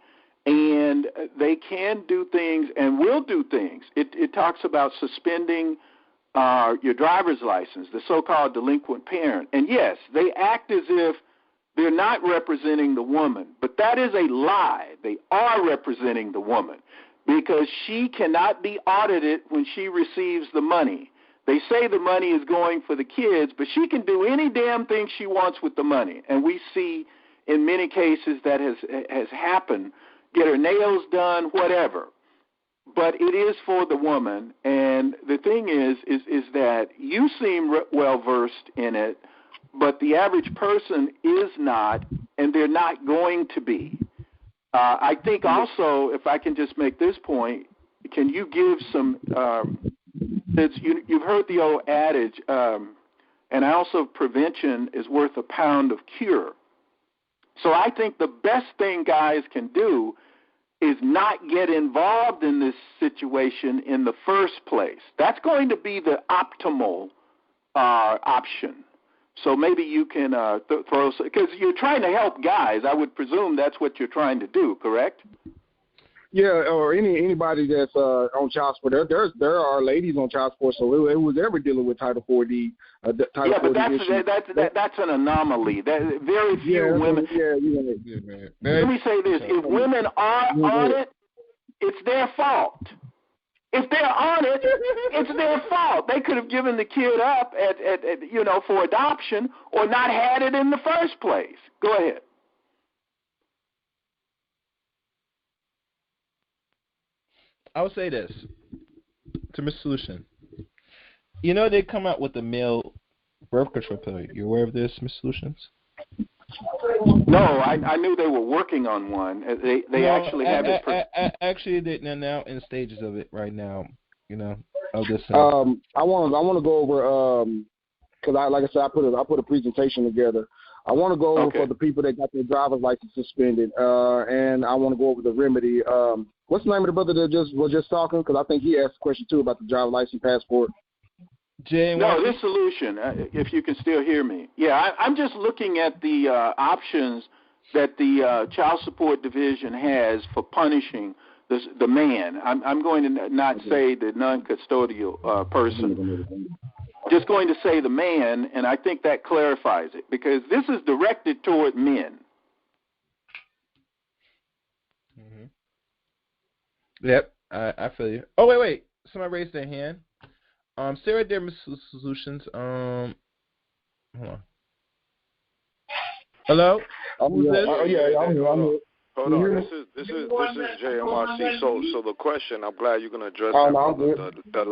And they can do things and will do things. It talks about suspending your driver's license, the so-called delinquent parent. And yes, they act as if they're not representing the woman, but that is a lie. They are representing the woman because she cannot be audited when she receives the money. They say the money is going for the kids, but she can do any damn thing she wants with the money. And we see in many cases that has happened, get her nails done, whatever. But it is for the woman. And the thing is that you seem well-versed in it, but the average person is not, and they're not going to be. I think also, if I can just make this point, can you give some you've heard the old adage, and also prevention is worth a pound of cure. So I think the best thing guys can do is not get involved in this situation in the first place. That's going to be the optimal option. So maybe you can throw, because you're trying to help guys. I would presume that's what you're trying to do, correct? Yeah, or anybody that's on child support. There are ladies on child support, so it was ever dealing with Title 4D. That's an anomaly. Very few women. Let me say this: if women are on it, it's their fault. If they're on it, it's their fault. They could have given the kid up at for adoption or not had it in the first place. Go ahead. I would say this to Miss Solution. You know they come out with the male birth control pill. You aware of this, Miss Solutions? No, I knew they were working on one. They actually have this. Actually, they're now in stages of it right now. You know, of this. I want to go over because like I said, I put a presentation together. I want to go over for the people that got their driver's license suspended, and I want to go over the remedy. What's the name of the brother that was just talking? Because I think he asked a question too about the driver's license passport. No, this Solution, if you can still hear me. Yeah, I'm just looking at the options that the Child Support Division has for punishing the man. I'm going to not say the non-custodial person. Just going to say the man, and I think that clarifies it, because this is directed toward men. Mm-hmm. Yep, I feel you. Oh, wait. Somebody raised their hand. Stay right there, Miss Solutions. Hold on. Hello? Who's this? I'm here. Hold on, this is JMRC. So the question, I'm glad you're gonna address the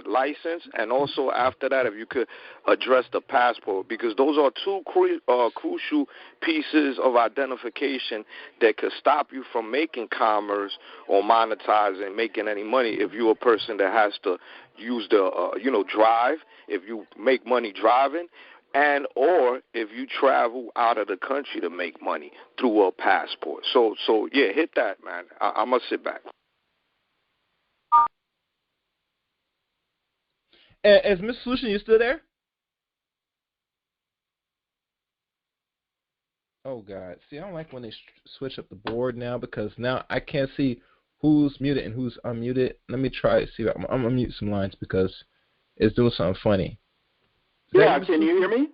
license, and also after that, if you could address the passport, because those are two crucial pieces of identification that could stop you from making commerce or monetizing, making any money if you're a person that has to use the drive, if you make money driving. And or if you travel out of the country to make money through a passport. So yeah, hit that, man. I'm going to sit back. Is Miss Solution, you still there? Oh, God. See, I don't like when they switch up the board now, because now I can't see who's muted and who's unmuted. Let me try to see. I'm going to mute some lines because it's doing something funny. Yeah, can you hear me?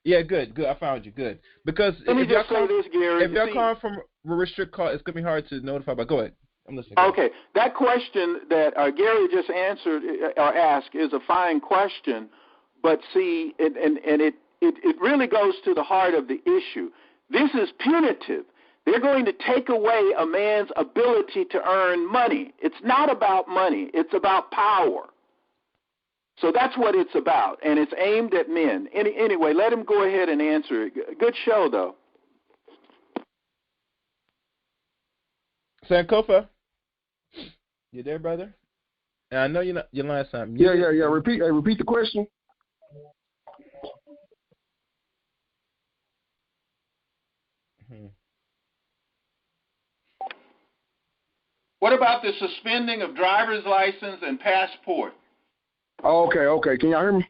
Yeah, good. I found you. Good. Because let me just say this, Gary. If y'all calling from restrict call. It's gonna be hard to notify. But go ahead. I'm listening. Okay, that question that Gary just answered or asked is a fine question, but see, it really goes to the heart of the issue. This is punitive. They're going to take away a man's ability to earn money. It's not about money. It's about power. So that's what it's about, and it's aimed at men. Anyway, let him go ahead and answer it. Good show, though. Sankofa, you there, brother? And I know your line's not muted. Yeah. Repeat the question. What about the suspending of driver's license and passport? Oh, okay. Can y'all hear me?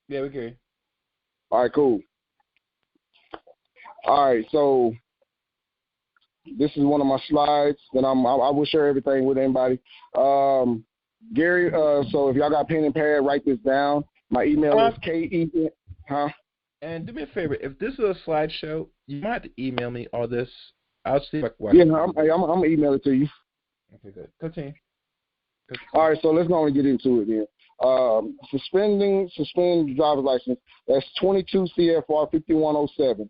Yeah, we can hear you. All right, cool. All right, so this is one of my slides that I will share everything with anybody. Gary, so if y'all got pen and pad, write this down. My email is KE. And do me a favor, if this is a slideshow, you might have to email me all this. I'll see if I can watch it. I'm gonna email it to you. Okay, good. Continue. All right, so let's go and get into it then. Suspend driver's license. That's 22 CFR 5107.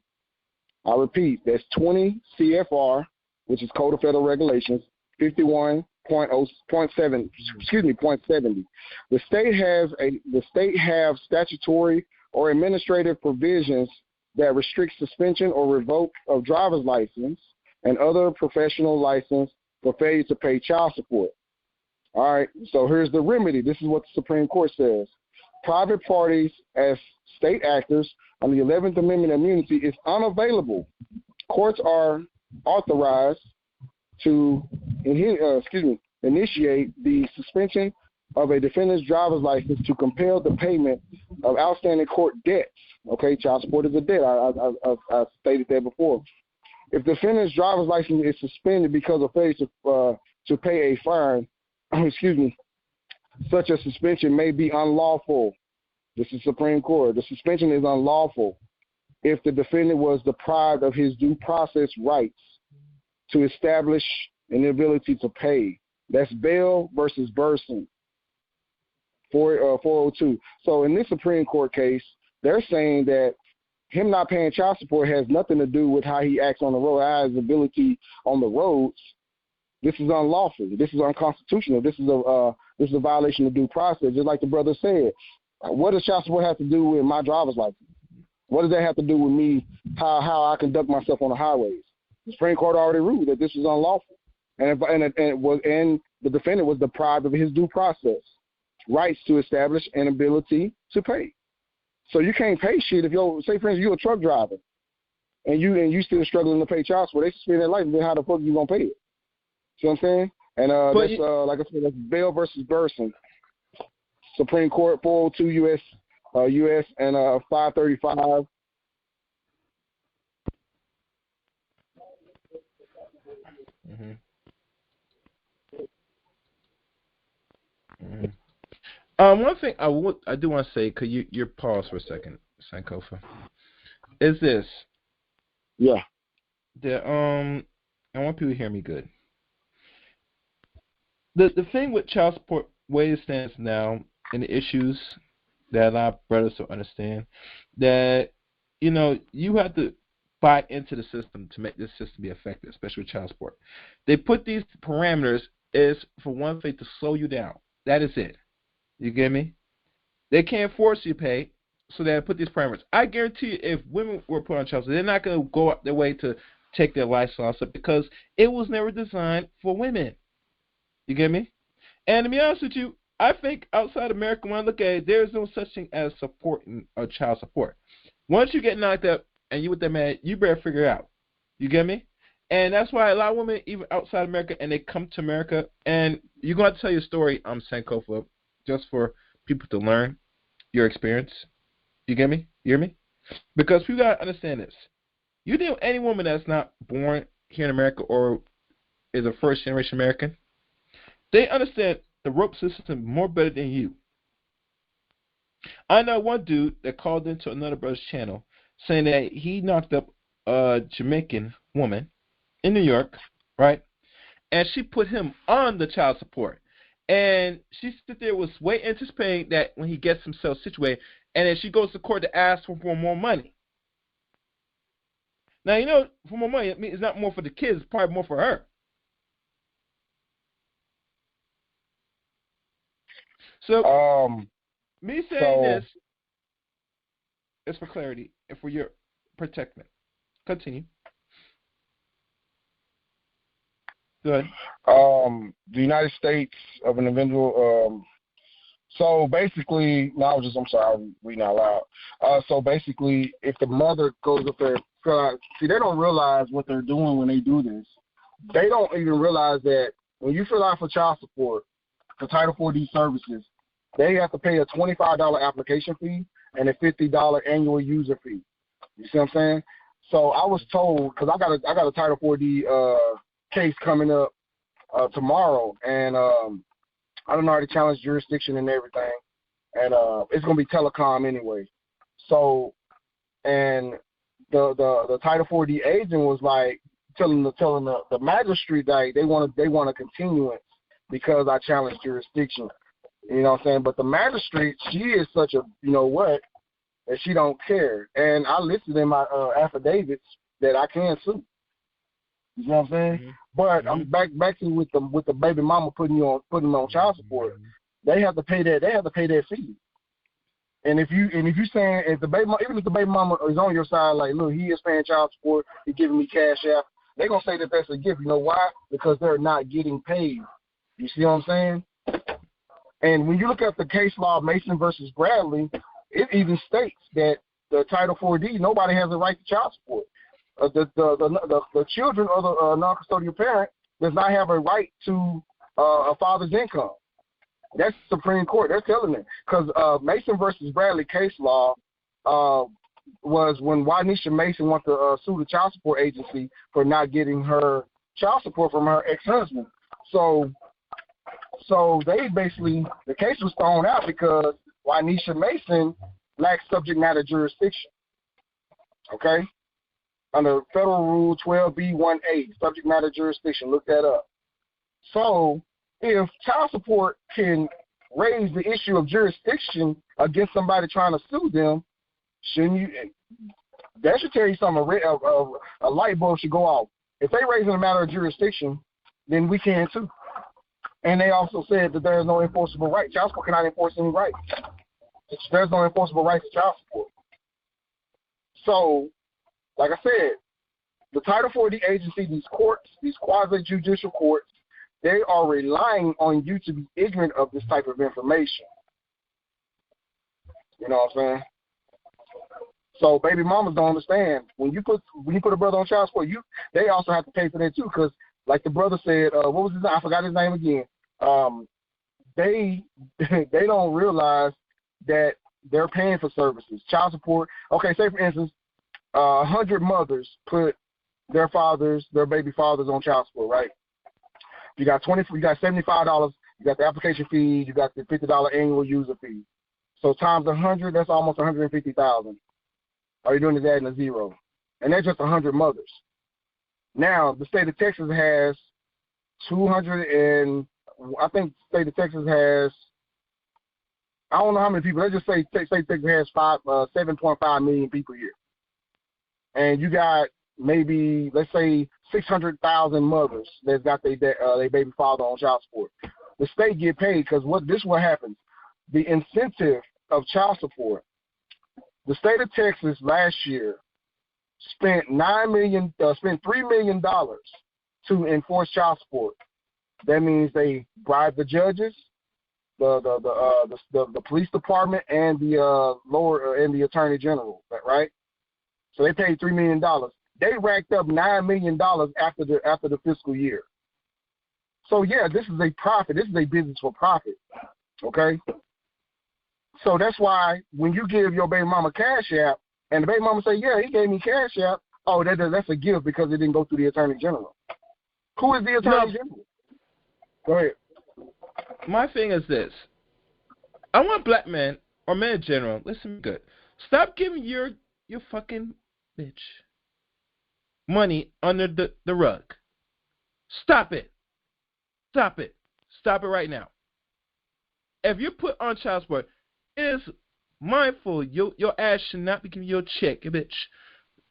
I repeat, that's 20 CFR, which is Code of Federal Regulations, 51.70. The state have statutory or administrative provisions that restrict suspension or revoke of driver's license and other professional license for failure to pay child support. All right, so here's the remedy. This is what the Supreme Court says. Private parties as state actors on the 11th Amendment immunity is unavailable. Courts are authorized to initiate the suspension of a defendant's driver's license to compel the payment of outstanding court debts. Okay, child support is a debt. I stated that before. If the defendant's driver's license is suspended because of failure to pay a fine, such a suspension may be unlawful. This is Supreme Court. The suspension is unlawful if the defendant was deprived of his due process rights to establish an ability to pay. That's Bell versus Burson, 402. So in this Supreme Court case, they're saying that him not paying child support has nothing to do with how he acts on the road, how his ability on the roads. This is unlawful. This is unconstitutional. This is a violation of due process. Just like the brother said, what does child support have to do with my driver's license? What does that have to do with me? How I conduct myself on the highways? The Supreme Court already ruled that this is unlawful, and the defendant was deprived of his due process rights to establish an ability to pay. So you can't pay shit if say for instance you're a truck driver and you still struggling to pay child support. They suspend that license. Then how the fuck you gonna pay it? See what I'm saying? And that's like I said, that's Bell versus Burson, Supreme Court, 402 U.S. and 535. Mm-hmm. One thing I do want to say, cause you're paused for a second, Sankofa, is this. Yeah. I want people to hear me good. The thing with child support, way it stands now, and the issues that a lot of brothers don't understand, that you have to buy into the system to make this system be effective, especially with child support. They put these parameters is for one thing to slow you down. That is it. You get me? They can't force you to pay, so they put these parameters. I guarantee you, if women were put on child support, they're not going to go out their way to take their lifestyle up because it was never designed for women. You get me? And to be honest with you, I think outside America, when I look at it, there's no such thing as supporting a child support. Once you get knocked up and you with that man, you better figure it out. You get me? And that's why a lot of women, even outside America, and they come to America, and you're going to have to tell your story, Sankofa, just for people to learn your experience. You get me? You hear me? Because we got to understand this. You deal with any woman that's not born here in America or is a first-generation American, they understand the rope system more better than you. I know one dude that called into another brother's channel saying that he knocked up a Jamaican woman, in New York, right? And she put him on the child support. And she stood there was way anticipating that when he gets himself situated, and then she goes to court to ask for more money. Now, you know, for more money, it means it's not more for the kids, it's probably more for her. So, me saying this is for clarity and for your protection. Continue. Go ahead. The United States of an individual. So basically, I'm sorry, I'm reading out loud. So basically, if the mother goes up there, see, they don't realize what they're doing when they do this. They don't even realize that when you fill out for child support, for Title 4D services, they have to pay a $25 application fee and a $50 annual user fee. You see what I'm saying? So I was told, because I got a Title 4D case coming up tomorrow, and I don't know how to challenge jurisdiction and everything, and it's gonna be telecom anyway. So, and the Title 4D agent was like telling the magistrate that they want a continuance because I challenged jurisdiction. You know what I'm saying? But the magistrate, she is such a that she don't care, and I listed in my affidavits that I can sue. You know what I'm saying? Mm-hmm. But I'm back to with the baby mama putting them on child support. They have to pay that. They have to pay that fee. And if you saying if the baby even if the baby mama is on your side, like, look, he is paying child support, he's giving me cash out, they're gonna say that that's a gift. You know why? Because they're not getting paid. You see what I'm saying? And when you look at the case law, Mason versus Bradley, it even states that the Title 4D, nobody has a right to child support. The children of the non-custodial parent does not have a right to a father's income. That's the Supreme Court. They're telling it. Because Mason versus Bradley case law was when Juanisha Mason wanted to sue the child support agency for not getting her child support from her ex-husband. So they basically, the case was thrown out because Juanisha Mason lacks subject matter jurisdiction. Okay? Under Federal Rule 12B1A, subject matter jurisdiction. Look that up. So if child support can raise the issue of jurisdiction against somebody trying to sue them, shouldn't you? That should tell you something. A light bulb should go off. If they raise in a matter of jurisdiction, then we can too. And they also said that there is no enforceable right. Child support cannot enforce any rights. There's no enforceable right to child support. So, like I said, the Title 4D agency, these courts, these quasi-judicial courts, they are relying on you to be ignorant of this type of information. You know what I'm saying? So baby mamas don't understand. When you put a brother on child support, they also have to pay for that too, because like the brother said, what was his name? I forgot his name again. They don't realize that they're paying for services, child support. Okay, say for instance, 100 mothers put their baby fathers on child support, right? You got $75. You got the application fee. You got the $50 annual user fee. So times 100, that's almost $150,000. Are you doing that in a zero? And that's just 100 mothers. Now the state of Texas has 200 and I think the state of Texas has, I don't know how many people. Let's just say Texas has 7.5 million people here, and you got maybe, let's say, 600,000 mothers that's got their baby father on child support. The state get paid because what happens. The incentive of child support. The state of Texas last year spent $3 million to enforce child support. That means they bribed the judges, the police department, and the attorney general, right? So they paid $3 million. They racked up $9 million after the fiscal year. So yeah, this is a profit. This is a business for profit. Okay. So that's why when you give your baby mama cash app, and the baby mama say, yeah, he gave me cash app, oh, that's a gift because it didn't go through the attorney general. Who is the attorney general? Go ahead. My thing is this. I want black men, or men in general, listen good. Stop giving your fucking bitch money under the rug. Stop it. Stop it. Stop it right now. If you're put on child support, it is mindful. Your ass should not be giving your check, bitch,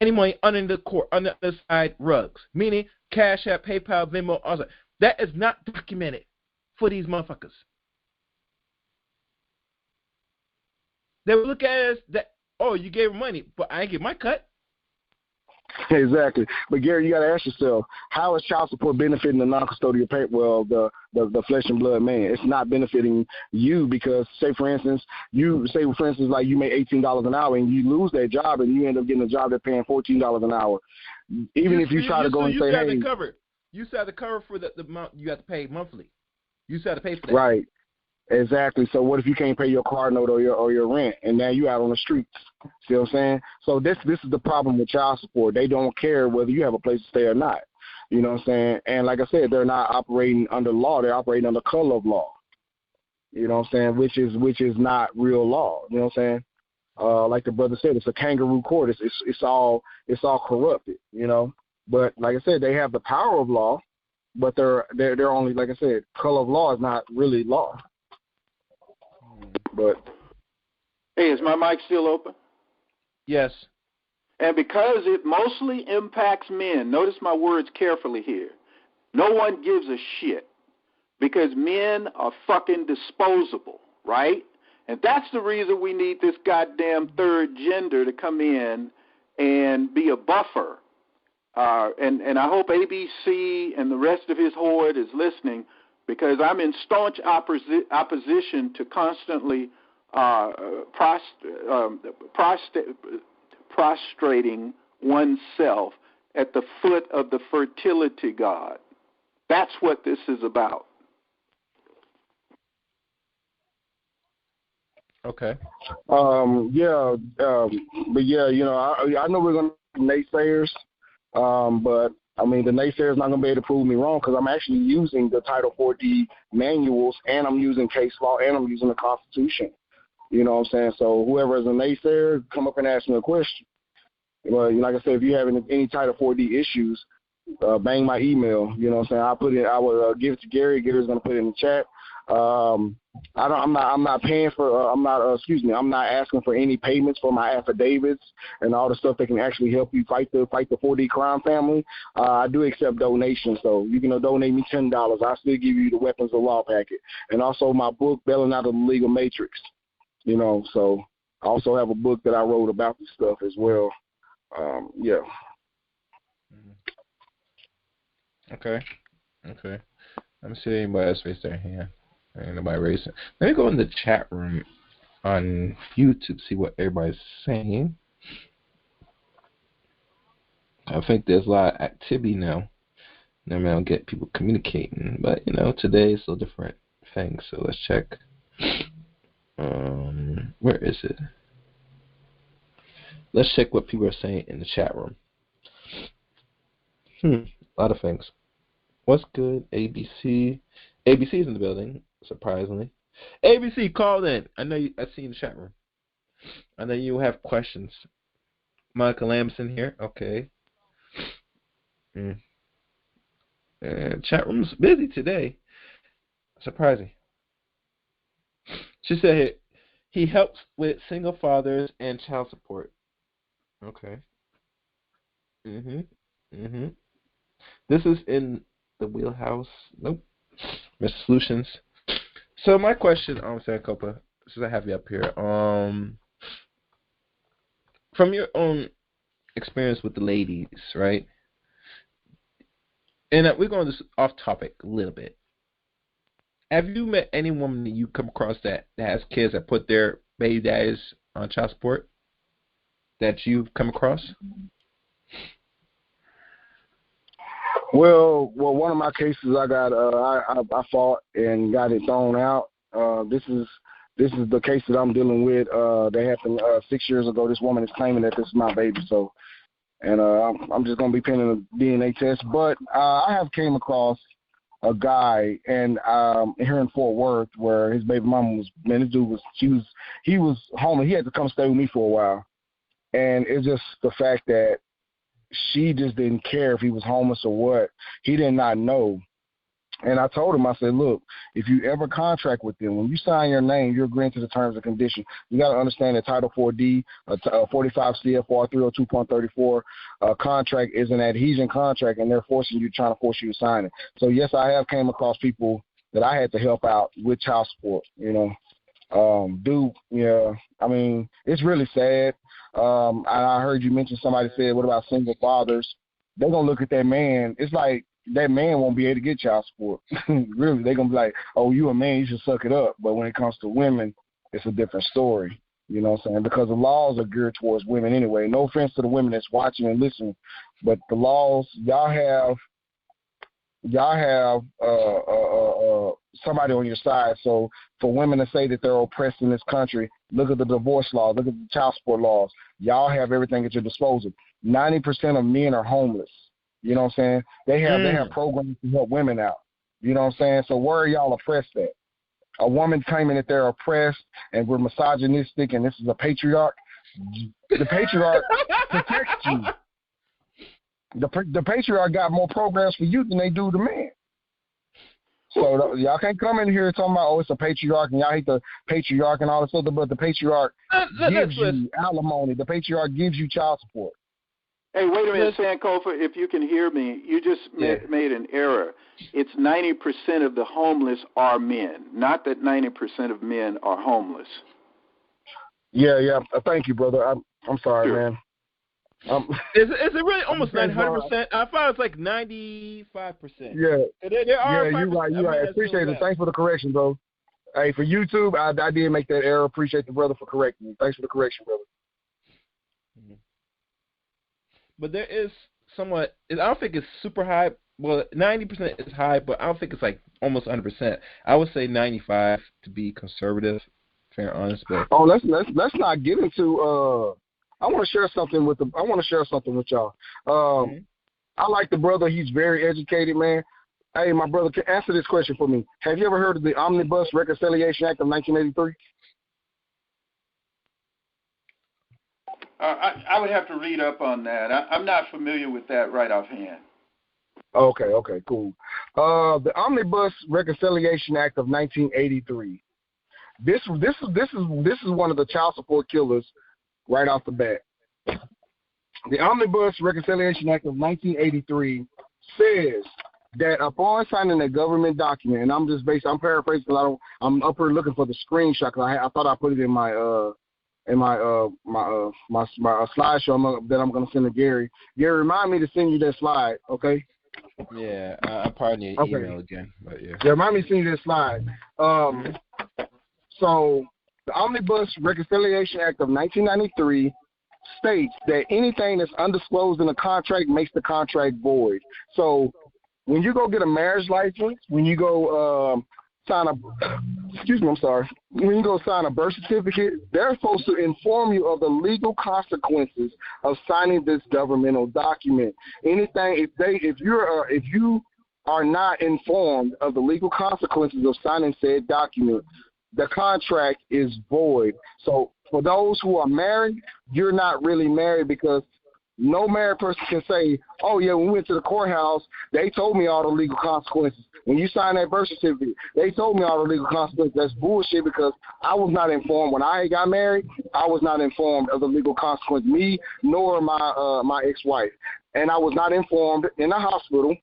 any money under the side rugs. Meaning Cash App, PayPal, Venmo, all that. That is not documented for these motherfuckers. They will look at it as that, oh, you gave her money, but I ain't get my cut. Exactly. But Gary, you got to ask yourself, how is child support benefiting the non-custodial parent? Well, the flesh and blood man. It's not benefiting you because, say for instance, like you make $18 an hour and you lose that job and you end up getting a job that's paying $14 an hour. Even if you try to go and say, hey, you still have to cover for the amount you have to pay monthly. You still have to pay for that. Right. Exactly. So what if you can't pay your car note or your rent, and now you out on the streets? See what I'm saying? So this is the problem with child support. They don't care whether you have a place to stay or not. You know what I'm saying? And like I said, they're not operating under law. They're operating under color of law. You know what I'm saying? Which is not real law. You know what I'm saying? Like the brother said, it's a kangaroo court. It's all corrupted. You know. But like I said, they have the power of law, but they're only, like I said, color of law is not really law. But hey, is my mic still open? Yes. And because it mostly impacts men, notice my words carefully here. No one gives a shit because men are fucking disposable, right? And that's the reason we need this goddamn third gender to come in and be a buffer. And I hope ABC and the rest of his horde is listening, because I'm in staunch opposition to constantly prostrating oneself at the foot of the fertility god. That's what this is about. Okay. But yeah, you know, I know we're gonna be naysayers, but I mean, the naysayers not going to be able to prove me wrong because I'm actually using the Title 4D manuals, and I'm using case law, and I'm using the Constitution. You know what I'm saying? So whoever is a naysayer, come up and ask me a question. Well, like I said, if you have any Title 4D issues, bang my email. You know what I'm saying? I will give it to Gary. Gary's going to put it in the chat. I'm not paying for. I'm not asking for any payments for my affidavits and all the stuff that can actually help you fight the 4D crime family. I do accept donations, so you can donate me $10. I still give you the weapons of law packet, and also my book, Bailing Out of the Legal Matrix. You know, so I also have a book that I wrote about this stuff as well. Yeah. Okay. Let me see if anybody else raised their hand. Ain't nobody raising. Let me go in the chat room on YouTube, see what everybody's saying. I think there's a lot of activity now. I mean, I don't get people communicating, but you know, today is a different thing. So let's check. Where is it? Let's check what people are saying in the chat room. A lot of things. What's good? ABC. ABC's in the building, surprisingly. ABC, call in. I see you in the chat room. I know you have questions. Monica Lamson here. Okay. Chat room's busy today. Surprising. She said he helps with single fathers and child support. Okay. This is in the wheelhouse. Nope. Mr. Solutions. So my question, Sankofa, since I have you up here, from your own experience with the ladies, right? And we're going this off topic a little bit. Have you met any woman that you come across that has kids that put their baby daddies on child support that you've come across? Well, one of my cases I got, I fought and got it thrown out. This is the case that I'm dealing with. That happened 6 years ago. This woman is claiming that this is my baby, so, and I'm just gonna be pending a DNA test. But I have came across a guy and here in Fort Worth where his baby mama was. Man, this dude he was homeless. He had to come stay with me for a while, and it's just the fact that she just didn't care if he was homeless or what. He did not know. And I told him, I said, look, if you ever contract with them, when you sign your name, you're agreeing to the terms and conditions. You got to understand that Title 4D, 45 CFR 302.34 contract is an adhesion contract, and they're trying to force you to sign it. So, yes, I have came across people that I had to help out with child support, I mean, it's really sad. I heard you mention somebody said, what about single fathers? They're going to look at that man. It's like, that man won't be able to get child support. Really, they're going to be like, oh, you a man, you should suck it up. But when it comes to women, it's a different story, you know what I'm saying? Because the laws are geared towards women anyway. No offense to the women that's watching and listening, but the laws, y'all have somebody on your side. So for women to say that they're oppressed in this country, look at the divorce laws, look at the child support laws. Y'all have everything at your disposal. 90% of men are homeless. You know what I'm saying? They have programs to help women out. You know what I'm saying? So where are y'all oppressed at? A woman claiming that they're oppressed and we're misogynistic and this is a patriarch. The patriarch protects you. The patriarch got more programs for you than they do the men. So y'all can't come in here talking about, oh, it's a patriarch and y'all hate the patriarch and all this other, but the patriarch gives you alimony. The patriarch gives you child support. Hey, wait a minute, Sankofa, if you can hear me, you just made an error. It's 90% of the homeless are men, not that 90% of men are homeless. Yeah. Thank you, brother. I'm sorry, sure. Man. Is it really almost 100%? I thought it was like 95%. Yeah. There are you're right. I appreciate it. Thanks for the correction, bro. Hey, for YouTube, I did make that error. Appreciate the brother for correcting me. Thanks for the correction, brother. Mm-hmm. But there is somewhat, I don't think it's super high. Well, 90% is high, but I don't think it's like almost 100%. I would say 95 to be conservative, fair and honest. But let's not get into. I want to share something with y'all. I like the brother. He's very educated, man. Hey, my brother, can answer this question for me. Have you ever heard of the Omnibus Reconciliation Act of 1983? I would have to read up on that. I'm not familiar with that right offhand. Okay, cool. The Omnibus Reconciliation Act of 1983. This is one of the child support killers right off the bat. The Omnibus Reconciliation Act of 1983 says that upon signing a government document, and I'm paraphrasing because I'm up here looking for the screenshot because I thought I put it in my slideshow that I'm going to send to Gary. Gary, remind me to send you that slide, okay? Yeah, I probably need email again, but yeah. Yeah, remind me to send you that slide. So the Omnibus Reconciliation Act of 1993 states that anything that's undisclosed in a contract makes the contract void. So when you go get a marriage license, when you go when you go sign a birth certificate, they're supposed to inform you of the legal consequences of signing this governmental document. If you are not informed of the legal consequences of signing said document, the contract is void. So for those who are married, you're not really married because no married person can say, oh, yeah, when we went to the courthouse, they told me all the legal consequences. When you sign that birth certificate, they told me all the legal consequences. That's bullshit because I was not informed. When I got married, I was not informed of the legal consequences, me nor my ex-wife. And I was not informed in the hospital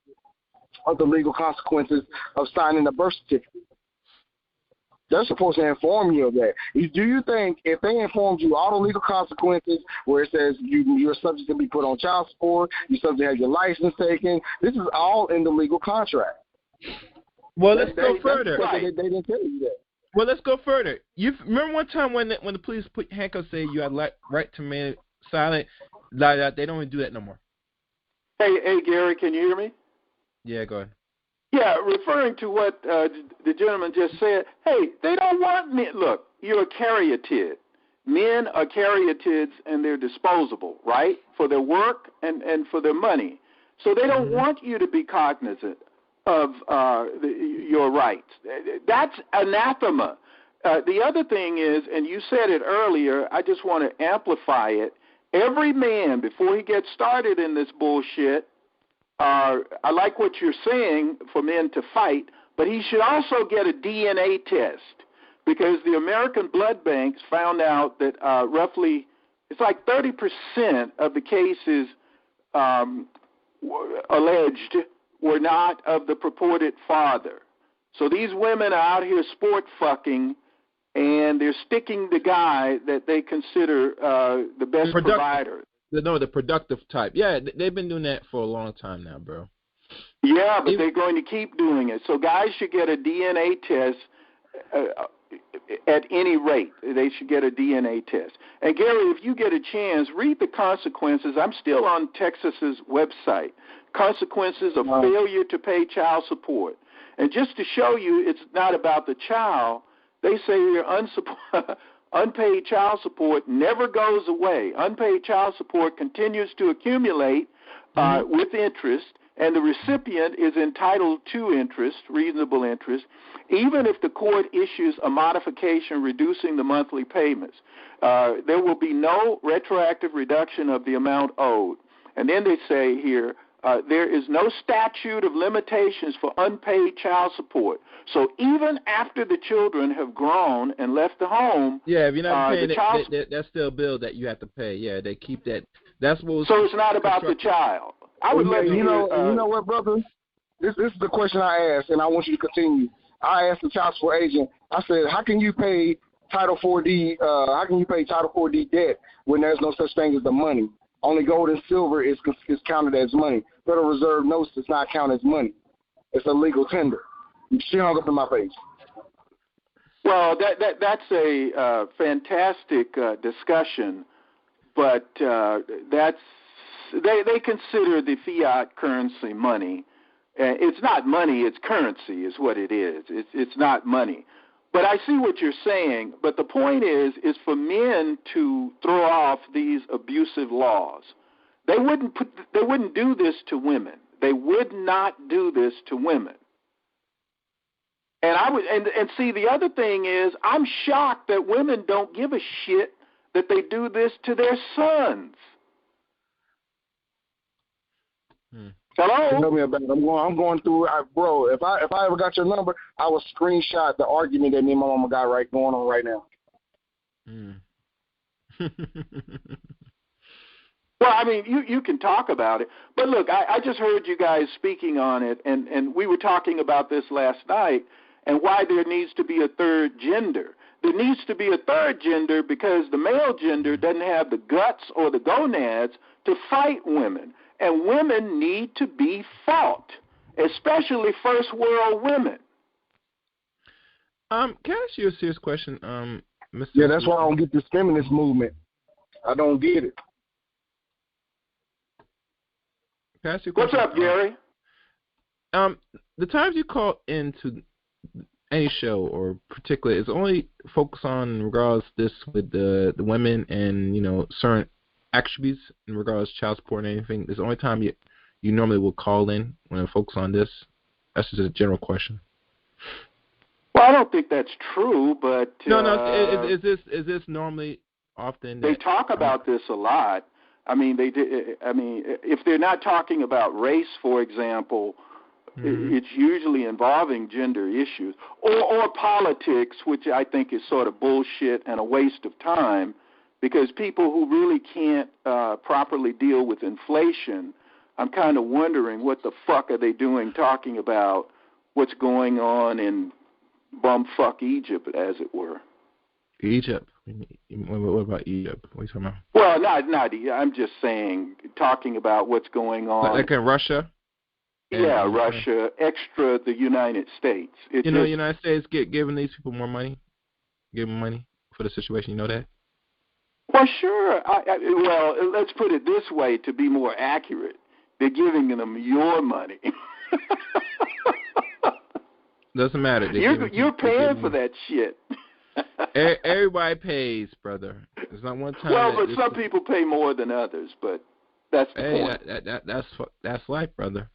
of the legal consequences of signing the birth certificate. They're supposed to inform you of that. Do you think if they informed you all the legal consequences where it says you're subject to be put on child support, you're subject to have your license taken, this is all in the legal contract. Well, let's go further. They didn't tell you that. Well, let's go further. You remember one time when the police put handcuffs, say you had right to remain silent, they don't even do that no more. Hey, Gary, can you hear me? Yeah, go ahead. Yeah, referring to what the gentleman just said, hey, they don't want men. Look, you're a caryatid. Men are caryatids and they're disposable, right, for their work and for their money. So they don't want you to be cognizant of your rights. That's anathema. The other thing is, and you said it earlier, I just want to amplify it, every man, before he gets started in this bullshit, I like what you're saying for men to fight, but he should also get a DNA test, because the American blood banks found out that roughly, it's like 30% of the cases alleged were not of the purported father. So these women are out here sport fucking, and they're sticking the guy that they consider the best provider. No, the productive type. Yeah, they've been doing that for a long time now, bro. Yeah, but they're going to keep doing it. So guys should get a DNA test at any rate. They should get a DNA test. And Gary, if you get a chance, read the consequences. I'm still on Texas's website. Consequences of failure to pay child support. And just to show you it's not about the child, they say your unpaid child support never goes away. Unpaid child support continues to accumulate with interest, and the recipient is entitled to interest, reasonable interest, even if the court issues a modification reducing the monthly payments. There will be no retroactive reduction of the amount owed. And then they say here, there is no statute of limitations for unpaid child support. So even after the children have grown and left the home, if you're not paying that's still a bill that you have to pay. Yeah, they keep that. That's what. So it's not about the child. I would let you know what, brother? This is the question I asked, and I want you to continue. I asked the child support agent. I said, how can you pay Title 4D? How can you pay Title 4D debt when there's no such thing as the money? Only gold and silver is counted as money. Federal Reserve notes does not count as money. It's a legal tender. She hung up in my face. Well, that's a fantastic discussion, but that's they consider the fiat currency money. It's not money; it's currency, is what it is. It's not money. But I see what you're saying. But the point is for men to throw off these abusive laws. They wouldn't do this to women. They would not do this to women. And see, the other thing is, I'm shocked that women don't give a shit that they do this to their sons. Hello? Tell me about it. I'm going through, bro. If I ever got your number, I would screenshot the argument that me and my mama got going on right now. Well, I mean, you can talk about it, but look, I just heard you guys speaking on it, and we were talking about this last night, and why there needs to be a third gender. There needs to be a third gender because the male gender doesn't have the guts or the gonads to fight women. And women need to be fought, especially first world women. Can I ask you a serious question, Mr. Yeah, that's why I don't get this feminist movement. I don't get it. Can I ask you a question? What's up, Gary? The times you call into any show, or particularly, is only focus on regards this with the women and certain attributes in regards to child support and anything. Is the only time you normally will call in when I focus on this? That's just a general question. Well, I don't think that's true, but is this normally often? They talk about this a lot. I mean, if they're not talking about race, for example, it's usually involving gender issues or politics, which I think is sort of bullshit and a waste of time, because people who really can't properly deal with inflation, I'm kind of wondering what the fuck are they doing talking about what's going on in bumfuck Egypt, as it were. Egypt? What about Egypt? What are you talking about? Well, not I'm just saying, talking about what's going on. Like in Russia? Yeah, Russia, extra the United States. The United States giving these people more money? Give them money for the situation, you know that? Well, sure. Well, let's put it this way to be more accurate. They're giving them your money. Doesn't matter. You're paying for that shit. Everybody pays, brother. There's not one time. Well, but some people pay more than others. But that's the point. That's life, brother.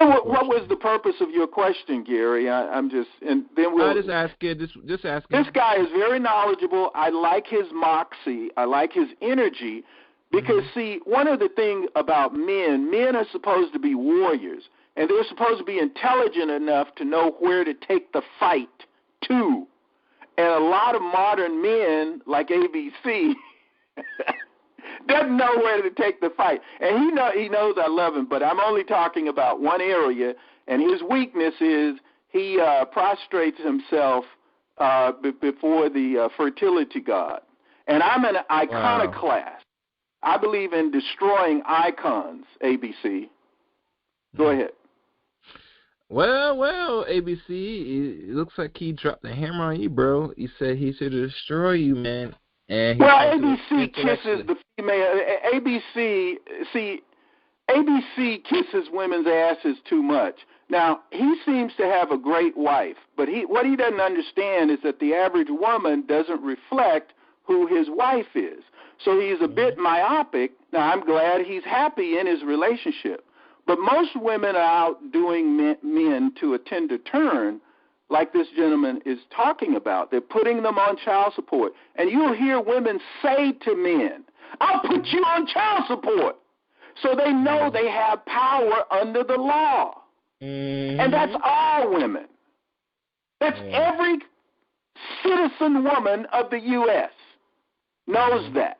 What was the purpose of your question, Gary? I'm just, and then we'll. I just asking. This guy is very knowledgeable. I like his moxie. I like his energy. Because, see, one of the things about men are supposed to be warriors, and they're supposed to be intelligent enough to know where to take the fight to. And a lot of modern men, like ABC, doesn't know where to take the fight. And he knows I love him, but I'm only talking about one area, and his weakness is he prostrates himself before the fertility god. And I'm an iconoclast. I believe in destroying icons, ABC. Go ahead. Well, ABC, it looks like he dropped the hammer on you, bro. He said he should destroy you, man. And ABC kisses the female. ABC kisses women's asses too much. Now, he seems to have a great wife, but what he doesn't understand is that the average woman doesn't reflect who his wife is. So he's a bit myopic. Now, I'm glad he's happy in his relationship. But most women are out doing men to a tender turn, like this gentleman is talking about. They're putting them on child support. And you'll hear women say to men, I'll put you on child support. So they know they have power under the law. And that's all women. That's every citizen woman of the U.S. knows that.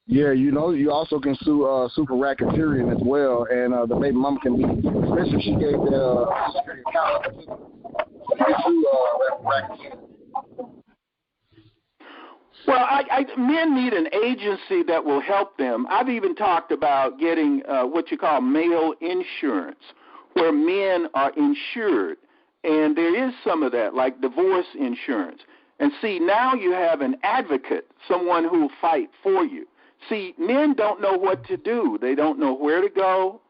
Yeah, you also can sue super racketeering as well, and the baby mama can be, especially if she gave the security account. You can sue racketeering. Well, men need an agency that will help them. I've even talked about getting what you call male insurance, where men are insured, and there is some of that, like divorce insurance. And see, now you have an advocate, someone who will fight for you. See, men don't know what to do. They don't know where to go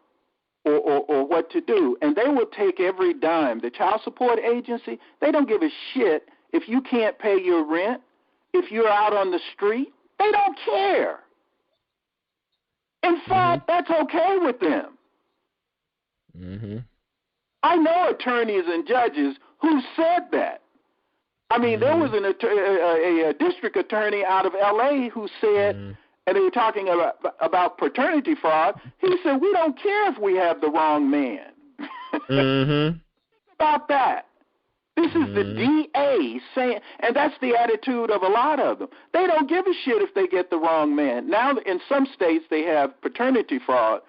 or what to do. And they will take every dime. The child support agency, they don't give a shit if you can't pay your rent, if you're out on the street. They don't care. In fact, that's okay with them. I know attorneys and judges who said that. I mean, there was a district attorney out of L.A. who said, and they were talking about paternity fraud. He said, we don't care if we have the wrong man. Think about that. This is the DA saying, and that's the attitude of a lot of them. They don't give a shit if they get the wrong man. Now, in some states, they have paternity fraud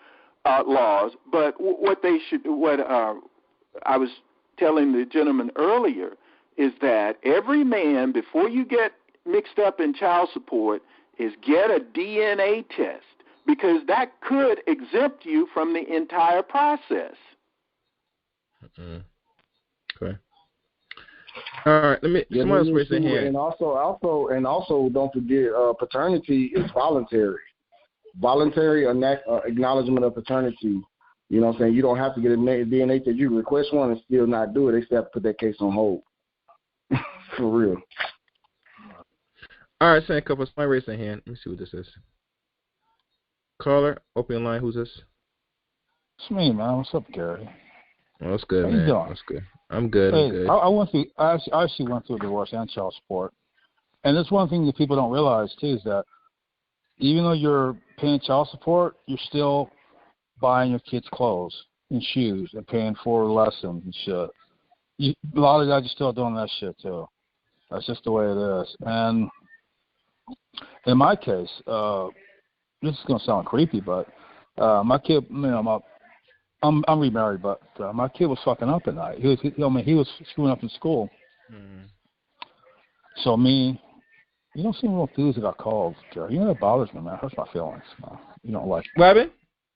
laws, but what I was telling the gentleman earlier is that every man, before you get mixed up in child support, is get a DNA test, because that could exempt you from the entire process. Okay. All right. Someone else raise their hand. And also, don't forget, paternity is voluntary. Voluntary acknowledgement of paternity. You know what I'm saying? You don't have to get a DNA test. You request one and still not do it. They still have to put that case on hold. For real. All right, Sankofa, somebody raise their hand. Let me see what this is. Caller, open your line. Who's this? It's me, man. What's up, Gary? Oh, that's good, How man. you doing? That's good. I'm good. Hey, I'm good. I actually went through a divorce and child support. And that's one thing that people don't realize, too, is that even though you're paying child support, you're still buying your kids clothes and shoes and paying for lessons and shit. A lot of guys are still doing that shit, too. That's just the way it is. And in my case, this is going to sound creepy, but my kid, I'm remarried, but my kid was fucking up at night. He was screwing up in school. So you don't seem real enthused about calls, Jerry. You know, that bothers me, man. It hurts my feelings, man. You don't like me. What happened?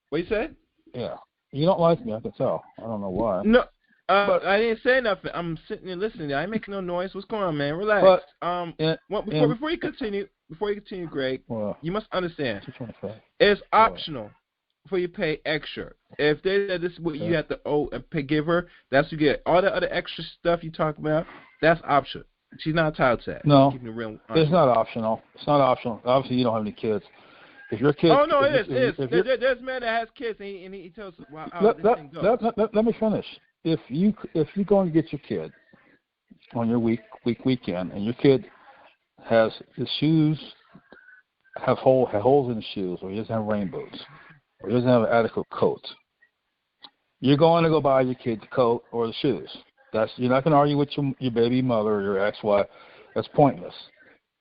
What you said? Yeah. You don't like me, I can tell. I don't know why. No, I didn't say nothing. I'm sitting there listening. I ain't making no noise. What's going on, man? Relax. Before you continue, Greg, you must understand. It's optional for you to pay extra. If they said this is what you have to owe and give her, that's what you get. All the other extra stuff you talk about, that's optional. She's not entitled to that. No, it's not optional. It's not optional. Obviously, you don't have any kids. If your kid, oh no, it is. There's a man that has kids, and he tells us how this thing goes. Let me finish. If you go and get your kid on your weekend, and your kid has his shoes have holes in the shoes, or he doesn't have rain boots, or he doesn't have an adequate coat, you're going to go buy your kid the coat or the shoes. You're not going to argue with your baby mother or your ex-wife. That's pointless.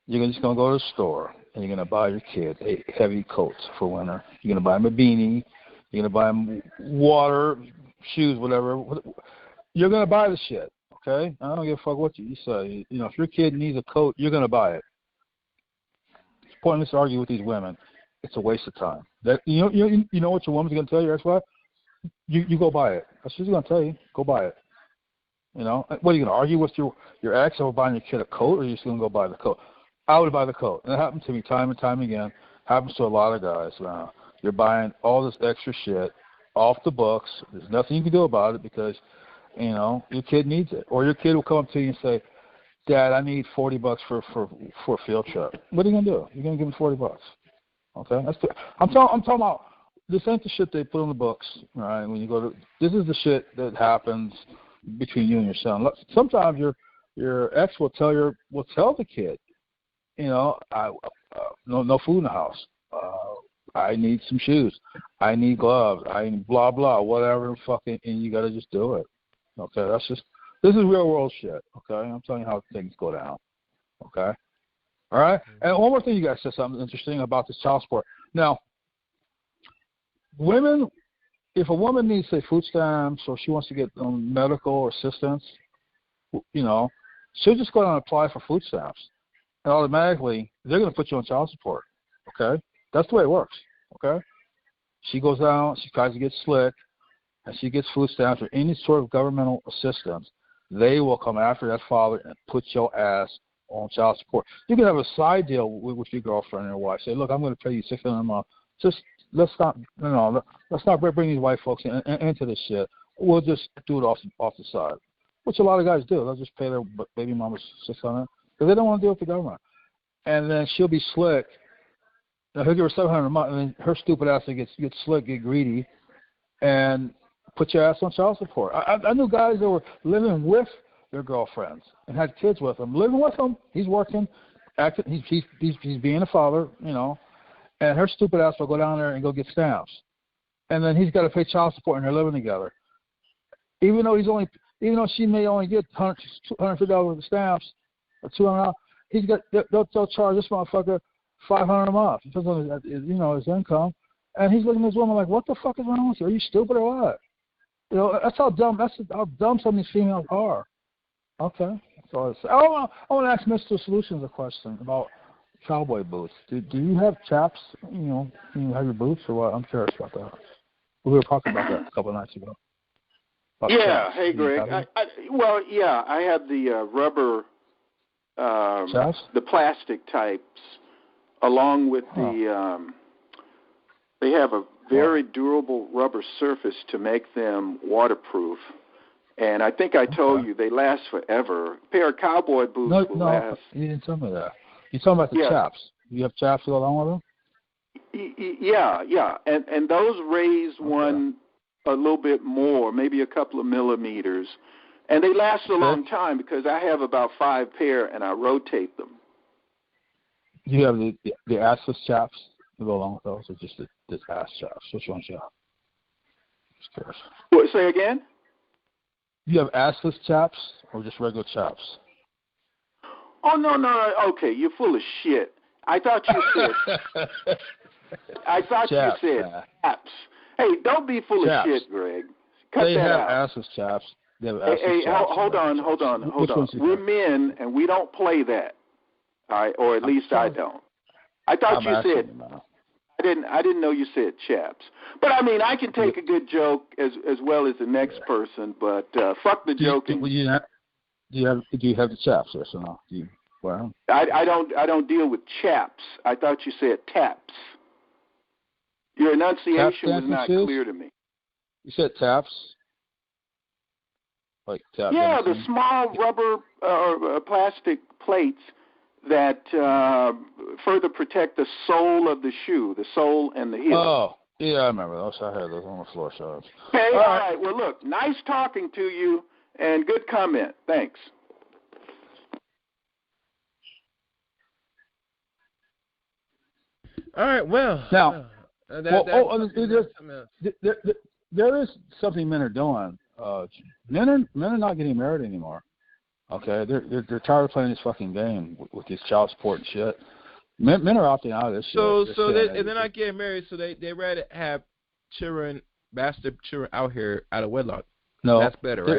You're just going to go to the store, and you're going to buy your kid a heavy coat for winter. You're going to buy him a beanie. You're going to buy him water, shoes, whatever. You're going to buy the shit, okay? I don't give a fuck what you say. You know, if your kid needs a coat, you're going to buy it. It's pointless to argue with these women. It's a waste of time. You know what your woman's going to tell you, ex-wife? You go buy it. That's what she's going to tell you. Go buy it. You know, what are you going to argue with your ex over buying your kid a coat, or are you just going to go buy the coat? I would buy the coat. And it happened to me time and time again. Happens to a lot of guys now. You're buying all this extra shit off the books. There's nothing you can do about it because, you know, your kid needs it. Or your kid will come up to you and say, Dad, I need $40 for a field trip. What are you going to do? You're going to give him $40. Okay? I'm talking about, this ain't the shit they put on the books, right? When you go to, this is the shit that happens between you and your son. Sometimes your ex will tell the kid, you know, no food in the house. I need some shoes. I need gloves. I need blah blah whatever fucking, and you got to just do it. Okay, this is real world shit. Okay, I'm telling you how things go down. Okay, all right. And one more thing, you guys said something interesting about this child support. Now, women. If a woman needs, say, food stamps, or she wants to get medical assistance, you know, she'll just go down and apply for food stamps, and automatically they're going to put you on child support. Okay, that's the way it works. Okay, she goes down, she tries to get slick, and she gets food stamps or any sort of governmental assistance. They will come after that father and put your ass on child support. You can have a side deal with your girlfriend or your wife. Say, look, I'm going to pay you $600 a month. Just let's not bring these white folks into this shit. We'll just do it off the side, which a lot of guys do. They'll just pay their baby mamas $600 because they don't want to deal with the government. And then she'll be slick. Now he'll give her $700 a month, and then her stupid ass will get slick, get greedy, and put your ass on child support. I knew guys that were living with their girlfriends and had kids with them, living with them. He's working, acting. He's being a father, you know. And her stupid ass will go down there and go get stamps. And then he's got to pay child support, and they're living together. Even though she may only get $250 worth of stamps, or $200, they'll charge this motherfucker $500 a month. It depends on his income. And he's looking at this woman like, what the fuck is wrong with you? Are you stupid or what? You know, that's how dumb some of these females are. Okay. That's all I say. I want to ask Mr. Solutions a question about cowboy boots. Do you have chaps? You know, you have your boots or what? I'm curious about that. We were talking about that a couple of nights ago. Yeah. Hey, Greg. I have the rubber, chaps? The plastic types, along with they have a very durable rubber surface to make them waterproof. And I think I told you they last forever. A pair of cowboy boots will last. You didn't tell me that. You're talking about the chaps. You have chaps to go along with them? Yeah. And those raise one a little bit more, maybe a couple of millimeters. And they last a long time because I have about 5 pair and I rotate them. Do you have the assless chaps to go along with those, or just the ass chaps? Which one's you have? Just curious. What, say again? Do you have assless chaps or just regular chaps? Oh, no. Okay, you're full of shit. I thought you said chaps. Hey, don't be full of shit, Greg. Cut they that have out. Assless chaps. They have assless chaps. Hold on. We're men, and we don't play that. All right, or at least I don't. I thought you said. I didn't know you said chaps. But I mean, I can take a good joke as well as the next person. But fuck the joking. Do you have the chaps? Yes or no? Do you wear them? I don't deal with chaps. I thought you said taps. Your enunciation was not clear to me. You said taps? Like tap yeah, dancing? The small rubber or plastic plates that further protect the sole of the shoe, the sole and the heel. Oh, yeah, I remember those. I had those on the floor shows. Okay, all right. Well, look, nice talking to you and good comment. Thanks. All right. Well. Now, there is something men are doing. Men are not getting married anymore. Okay, they're tired of playing this fucking game with this child support and shit. Men are opting out of this shit. They're not getting married, so they rather have children, bastard children out here out of wedlock. No, that's better, right?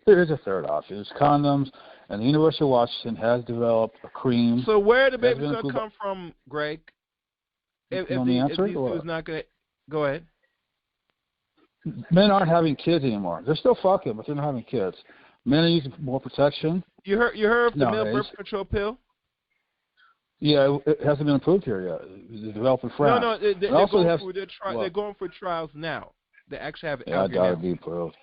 There is a third option. There's condoms, and the University of Washington has developed a cream. So where are the babies going to come from, Greg? If these dudes not going to go ahead. Men aren't having kids anymore. They're still fucking, but they're not having kids. Men are using more protection. You heard of the male birth control pill? Yeah, it hasn't been approved here yet. It's developed in France. No, they're going for trials now. They actually have it out here now. Be approved.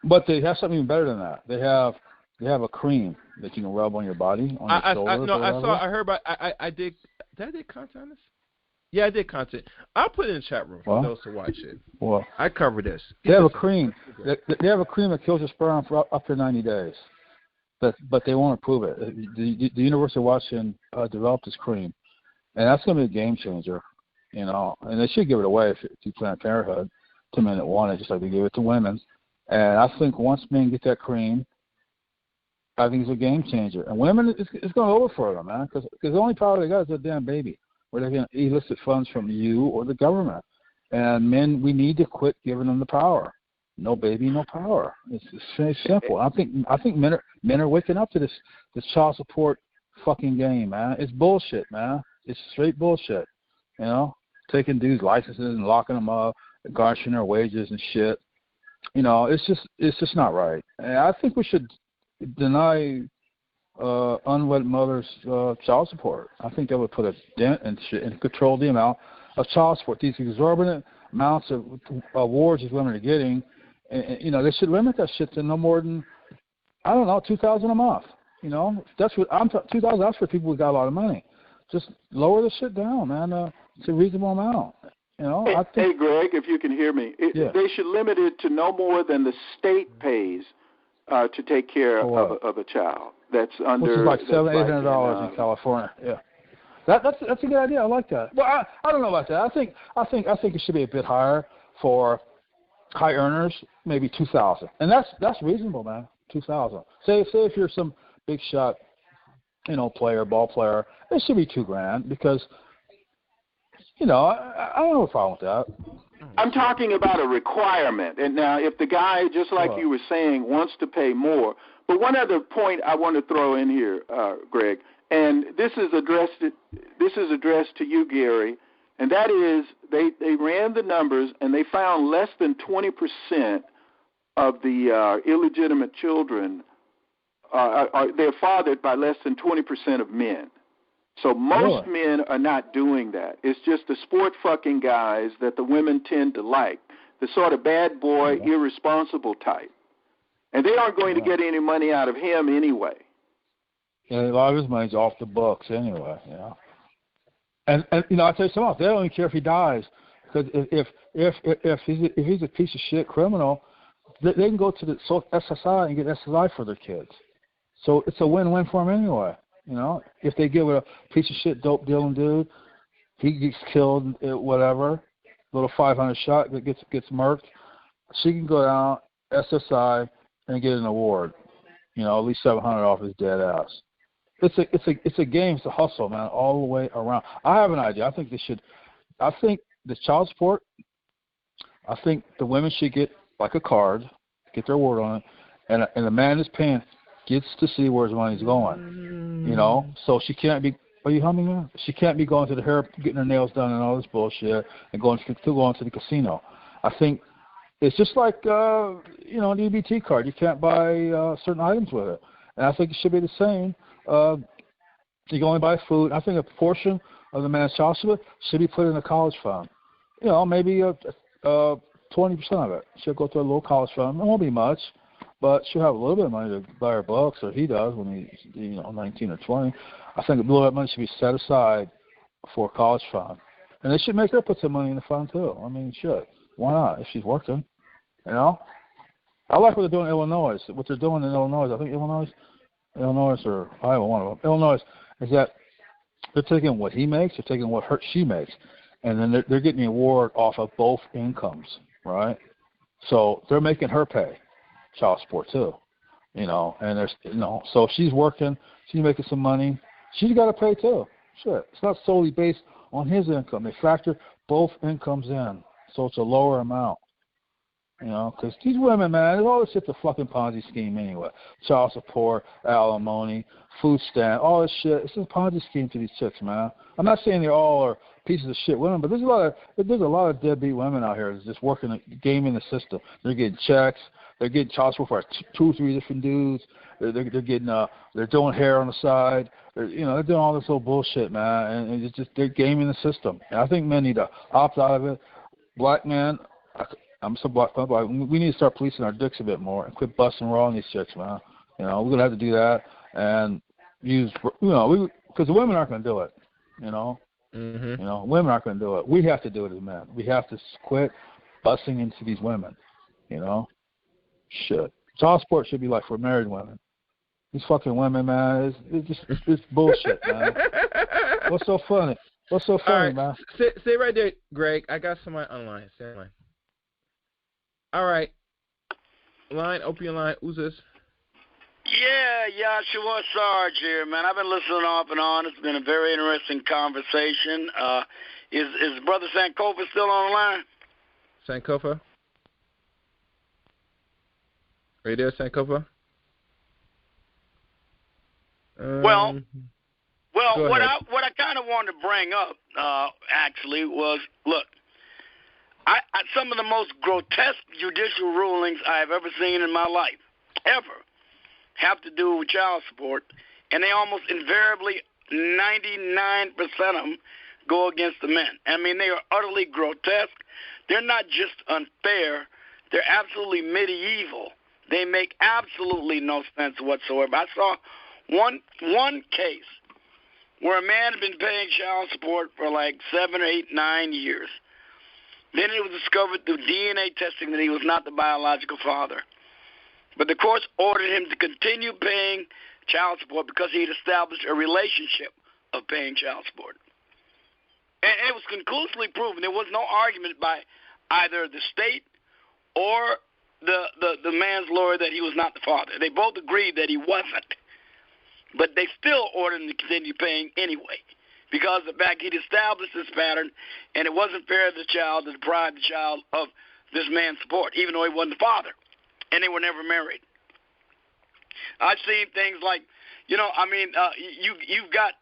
But they have something even better than that. They have a cream that you can rub on your body, on your shoulders. I heard about. I did. Did I did content on this? Yeah, I did content. I'll put it in the chat room for those to watch it. Well, I cover this. They have a cream. They have a cream that kills your sperm for up to 90 days. But they won't approve it. The University of Washington developed this cream, and that's going to be a game changer, you know. And they should give it away to Planned Parenthood to men that want it, just like they gave it to women. And I think once men get that cream, I think it's a game changer. And women, it's going over for them, man, because the only power they got is their damn baby, where they can elicit funds from you or the government. And men, we need to quit giving them the power. No baby, no power. It's very simple. I think men are waking up to this child support fucking game, man. It's bullshit, man. It's straight bullshit. You know, taking dudes' licenses and locking them up, garnishing their wages and shit. You know, it's just not right. And I think we should deny unwed mothers child support. I think that would put a dent and control the amount of child support. These exorbitant amounts of awards these women are getting. And, you know, they should limit that shit to no more than, I don't know, $2,000 a month. You know, that's what I'm talking. $2,000. That's for people who got a lot of money. Just lower the shit down, man. It's a reasonable amount. You know. Hey, Greg, if you can hear me, they should limit it to no more than the state pays to take care of a child. That's under. Which is like $700-800 in California. Yeah. That's a good idea. I like that. Well, I don't know about that. I think it should be a bit higher for high earners, maybe $2,000, and that's reasonable, man. $2,000. Say if you're some big shot, you know, ball player, it should be $2,000 because, you know, I don't have a problem with that. I'm talking about a requirement, and now if the guy, just like you were saying, wants to pay more. But one other point I want to throw in here, Greg, and this is addressed to you, Gary. And that is, they ran the numbers, and they found less than 20% of the illegitimate children they're fathered by less than 20% of men. So most men are not doing that. It's just the sport fucking guys that the women tend to like, the sort of bad boy, irresponsible type. And they aren't going to get any money out of him anyway. Yeah, a lot of his money's off the books anyway, you know. And you know, I'll tell you something else. They don't even care if he dies, because if he's a piece of shit criminal, they can go to the SSI and get SSI for their kids. So it's a win-win for them anyway. You know, if they give it a piece of shit dope dealing dude, he gets killed, whatever, little 500 shot that gets murked, she can go down SSI and get an award. You know, at least $700 off his dead ass. It's a game. It's a hustle, man, all the way around. I have an idea. I think the child support, I think the women should get like a card, get their word on it, and the man that's paying gets to see where his money's going. You know, so she can't be. Are you humming her? She can't be going to the hair, getting her nails done and all this bullshit, and going to the casino. I think it's just like you know, an EBT card. You can't buy certain items with it, and I think it should be the same. You can only buy food. I think a portion of the man's child support should be put in a college fund. You know, maybe 20% of it should go to a little college fund. It won't be much, but she'll have a little bit of money to buy her books, or he does when he's 19 or 20. I think a little bit of money should be set aside for a college fund, and they should make her put some money in the fund too. I mean, should. Why not? If she's working, you know. I like what they're doing in Illinois. What they're doing in Illinois, I think Illinois or Iowa, one of them. Illinois is that They're taking what he makes, they're taking what she makes, and then they're getting the award off of both incomes, right? So they're making her pay child support too, and there's so if she's working, she's making some money, she's got to pay too. Shit, it's not solely based on his income. They factor both incomes in, so it's a lower amount. Because these women, man, all this shit's a fucking Ponzi scheme anyway. Child support, alimony, food stamp, all this shit. It's a Ponzi scheme to these chicks, man. I'm not saying they all are pieces of shit women, but there's a lot of deadbeat women out here that's just working, gaming the system. They're getting checks. They're getting child support for 2 or 3 different dudes. They're getting they're doing hair on the side. They're doing all this little bullshit, man, and it's just they're gaming the system. And I think men need to opt out of it. Black men. I'm so black. We need to start policing our dicks a bit more and quit busting raw on these chicks, man. We're gonna have to do that and use, because the women aren't gonna do it. Mm-hmm. Women aren't gonna do it. We have to do it as men. We have to quit busting into these women. Shit. Child support should be like for married women. These fucking women, man, it's bullshit, man. What's so funny? What's so funny, man? Stay right there, Greg. I got somebody online. Stay online. All right. Open your line. Who's this? Yeah, Yashua Sarge here, man. I've been listening off and on. It's been a very interesting conversation. Is Brother Sankofa still on the line? Sankofa? Are you there, Sankofa? Well, what I kind of wanted to bring up, actually, was, look, some of the most grotesque judicial rulings I've ever seen in my life, ever, have to do with child support, and they almost invariably, 99% of them, go against the men. I mean, they are utterly grotesque. They're not just unfair. They're absolutely medieval. They make absolutely no sense whatsoever. I saw one case where a man had been paying child support for like 7 or 8, 9 years. Then it was discovered through DNA testing that he was not the biological father. But the courts ordered him to continue paying child support because he had established a relationship of paying child support. And it was conclusively proven. There was no argument by either the state or the man's lawyer that he was not the father. They both agreed that he wasn't. But they still ordered him to continue paying anyway, because of the fact he'd established this pattern, and it wasn't fair to the child to deprive the child of this man's support, even though he wasn't the father, and they were never married. I've seen things like, you've got,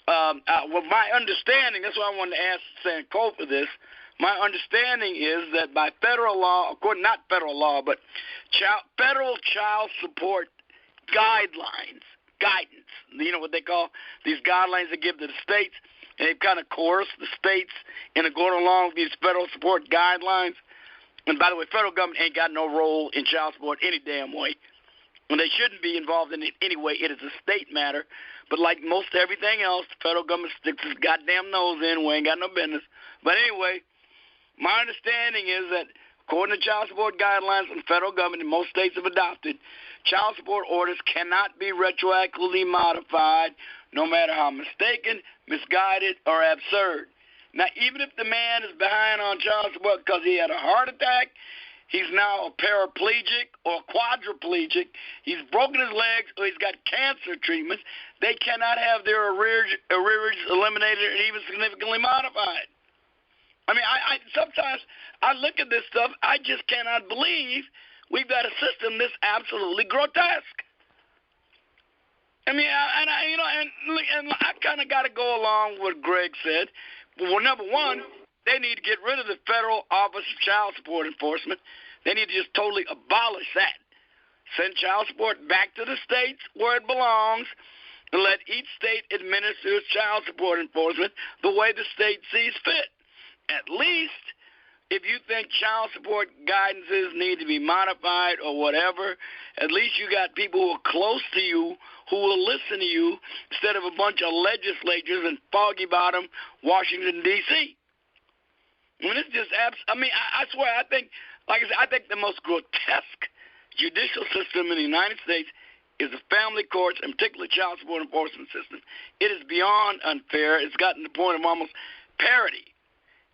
my understanding, that's why I wanted to ask Sankofa this, my understanding is that by federal law, not federal law, but federal child support guidance, what they call these guidelines they give to the states, and they've kind of coerced the states into going along with these federal support guidelines. And by the way, federal government ain't got no role in child support any damn way, and they shouldn't be involved in it anyway. It is a state matter, but like most everything else, the federal government sticks its goddamn nose in. We ain't got no business. But anyway, my understanding is that according to child support guidelines from the federal government, and most states have adopted, child support orders cannot be retroactively modified, no matter how mistaken, misguided, or absurd. Now, even if the man is behind on child support because he had a heart attack, he's now a paraplegic or quadriplegic, he's broken his legs, or he's got cancer treatments, they cannot have their arrears eliminated and even significantly modified. I mean, I sometimes I look at this stuff, I just cannot believe we've got a system this absolutely grotesque. I mean, and I kind of got to go along with what Greg said. Well, number one, they need to get rid of the Federal Office of Child Support Enforcement. They need to just totally abolish that. Send child support back to the states where it belongs, and let each state administer its child support enforcement the way the state sees fit. At least, if you think child support guidances need to be modified or whatever, at least you got people who are close to you who will listen to you instead of a bunch of legislators in foggy bottom Washington, D.C. I mean, it's just I swear, I think, like I said, I think the most grotesque judicial system in the United States is the family courts, and particularly child support enforcement system. It is beyond unfair. It's gotten to the point of almost parody.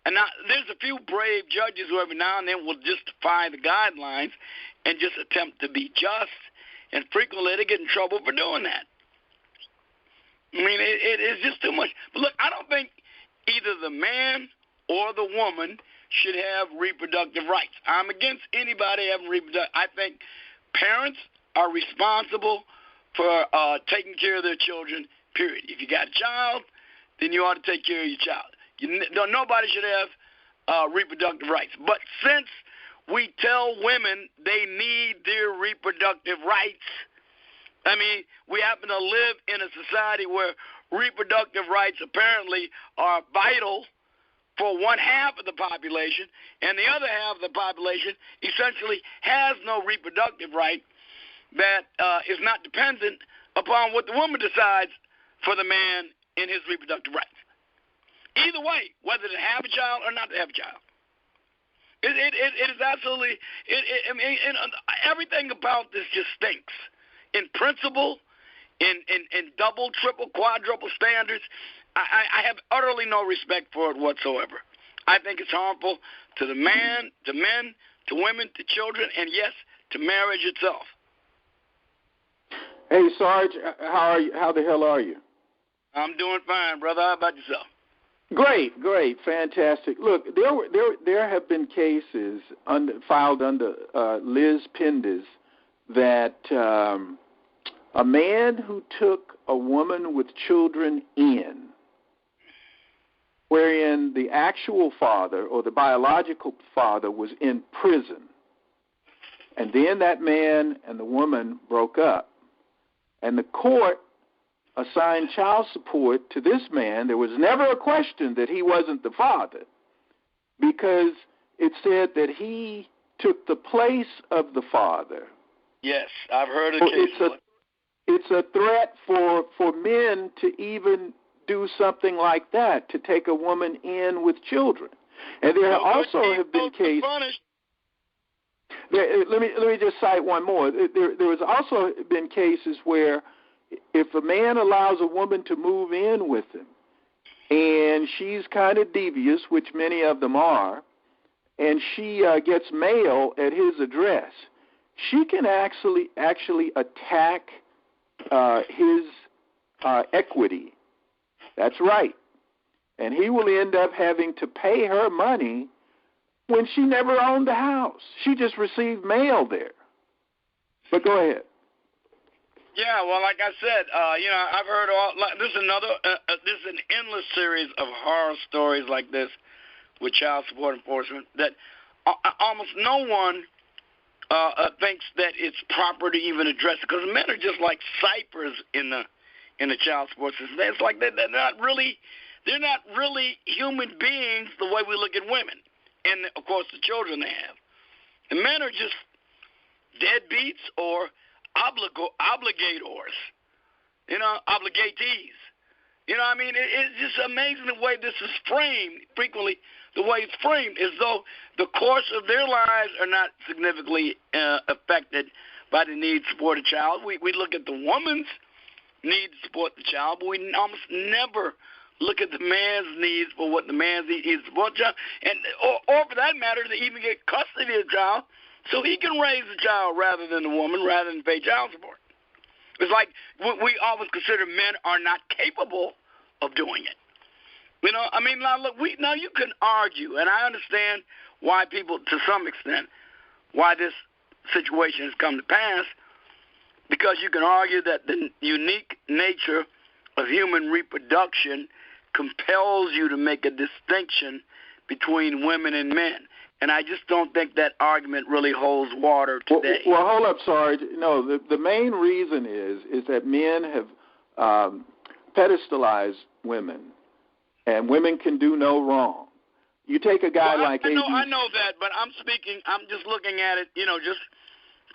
And now there's a few brave judges who every now and then will just defy the guidelines and just attempt to be just, and frequently they get in trouble for doing that. I mean, it's just too much. But look, I don't think either the man or the woman should have reproductive rights. I'm against anybody having reproductive. I think parents are responsible for taking care of their children, period. If you got a child, then you ought to take care of your child. Nobody should have reproductive rights. But since we tell women they need their reproductive rights, I mean, we happen to live in a society where reproductive rights apparently are vital for one half of the population, and the other half of the population essentially has no reproductive right that is not dependent upon what the woman decides for the man in his reproductive rights. Either way, whether to have a child or not to have a child. It is absolutely, I mean, everything about this just stinks. In principle, in double, triple, quadruple standards, I have utterly no respect for it whatsoever. I think it's harmful to the man, to men, to women, to children, and yes, to marriage itself. Hey, Sarge, how are you? How the hell are you? I'm doing fine, brother. How about yourself? Great, fantastic. Look, there have been cases filed under Liz Pendes that a man who took a woman with children in, wherein the actual father or the biological father was in prison, and then that man and the woman broke up, and the court assigned child support to this man. There was never a question that he wasn't the father, because it said that he took the place of the father. Yes, I've heard of cases. It's a threat for men to even do something like that, to take a woman in with children. And there also have been cases. Let me just cite one more. There has also been cases where if a man allows a woman to move in with him, and she's kind of devious, which many of them are, and she gets mail at his address, she can actually attack his equity. That's right. And he will end up having to pay her money when she never owned the house. She just received mail there. But go ahead. Yeah, well, like I said, I've heard this is an endless series of horror stories like this with child support enforcement that almost no one thinks that it's proper to even address it, because men are just like ciphers in the child support system. It's like they're not really human beings the way we look at women, and of course the children they have. And men are just deadbeats or obligators, obligatees. I mean, it's just amazing the way this is framed, frequently the way it's framed, as though the course of their lives are not significantly affected by the need to support a child. We look at the woman's need to support the child, but we almost never look at the man's needs for what the man's needs is to support the child, or for that matter, to even get custody of the child so he can raise the child rather than the woman, rather than pay child support. It's like we always consider men are not capable of doing it. I mean, now look, you can argue, and I understand why people, to some extent, why this situation has come to pass, because you can argue that the unique nature of human reproduction compels you to make a distinction between women and men. And I just don't think that argument really holds water today. Well, hold up, Sarge. No, the main reason is that men have pedestalized women, and women can do no wrong. You take a guy like I know that, but I'm just looking at it, just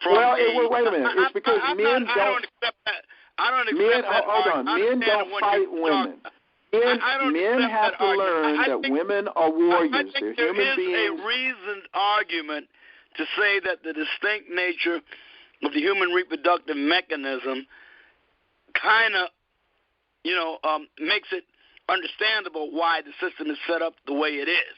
from wait a minute. It's because men I don't accept that. I don't accept that. Hold on. Men don't fight women. Men have to learn that women are warriors. They're human beings. There is a reasoned argument to say that the distinct nature of the human reproductive mechanism kind of, makes it understandable why the system is set up the way it is.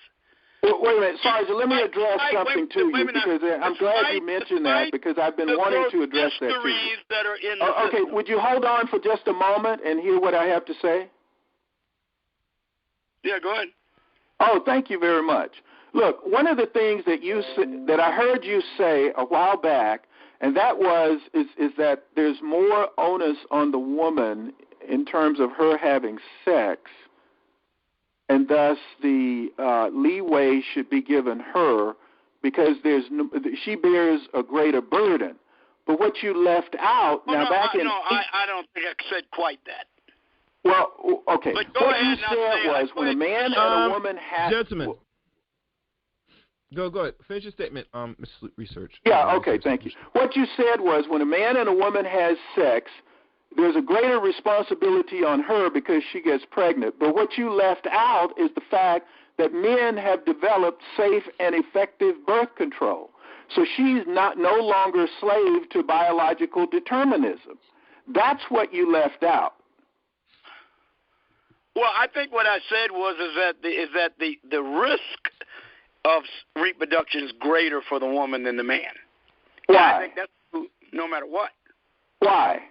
Well, wait a minute, Sergeant, let me address something to you, because I'm glad you mentioned that, because I've been wanting to address that to you. That are in the okay, system. Would you hold on for just a moment and hear what I have to say? Yeah, go ahead. Oh, thank you very much. Look, one of the things that I heard you say a while back, and that is that there's more onus on the woman in terms of her having sex, and thus the leeway should be given her because she bears a greater burden. But what you left out I don't think I said quite that. Well, okay. But go what ahead you said was when a man and a woman have... Gentlemen. Go ahead. Finish your statement, Ms. Research. Yeah, okay, thank you. What you said was when a man and a woman has sex, there's a greater responsibility on her because she gets pregnant. But what you left out is the fact that men have developed safe and effective birth control. So she's no longer a slave to biological determinism. That's what you left out. Well, I think what I said is that the risk of reproduction is greater for the woman than the man. Why? And I think that's no matter what. Why?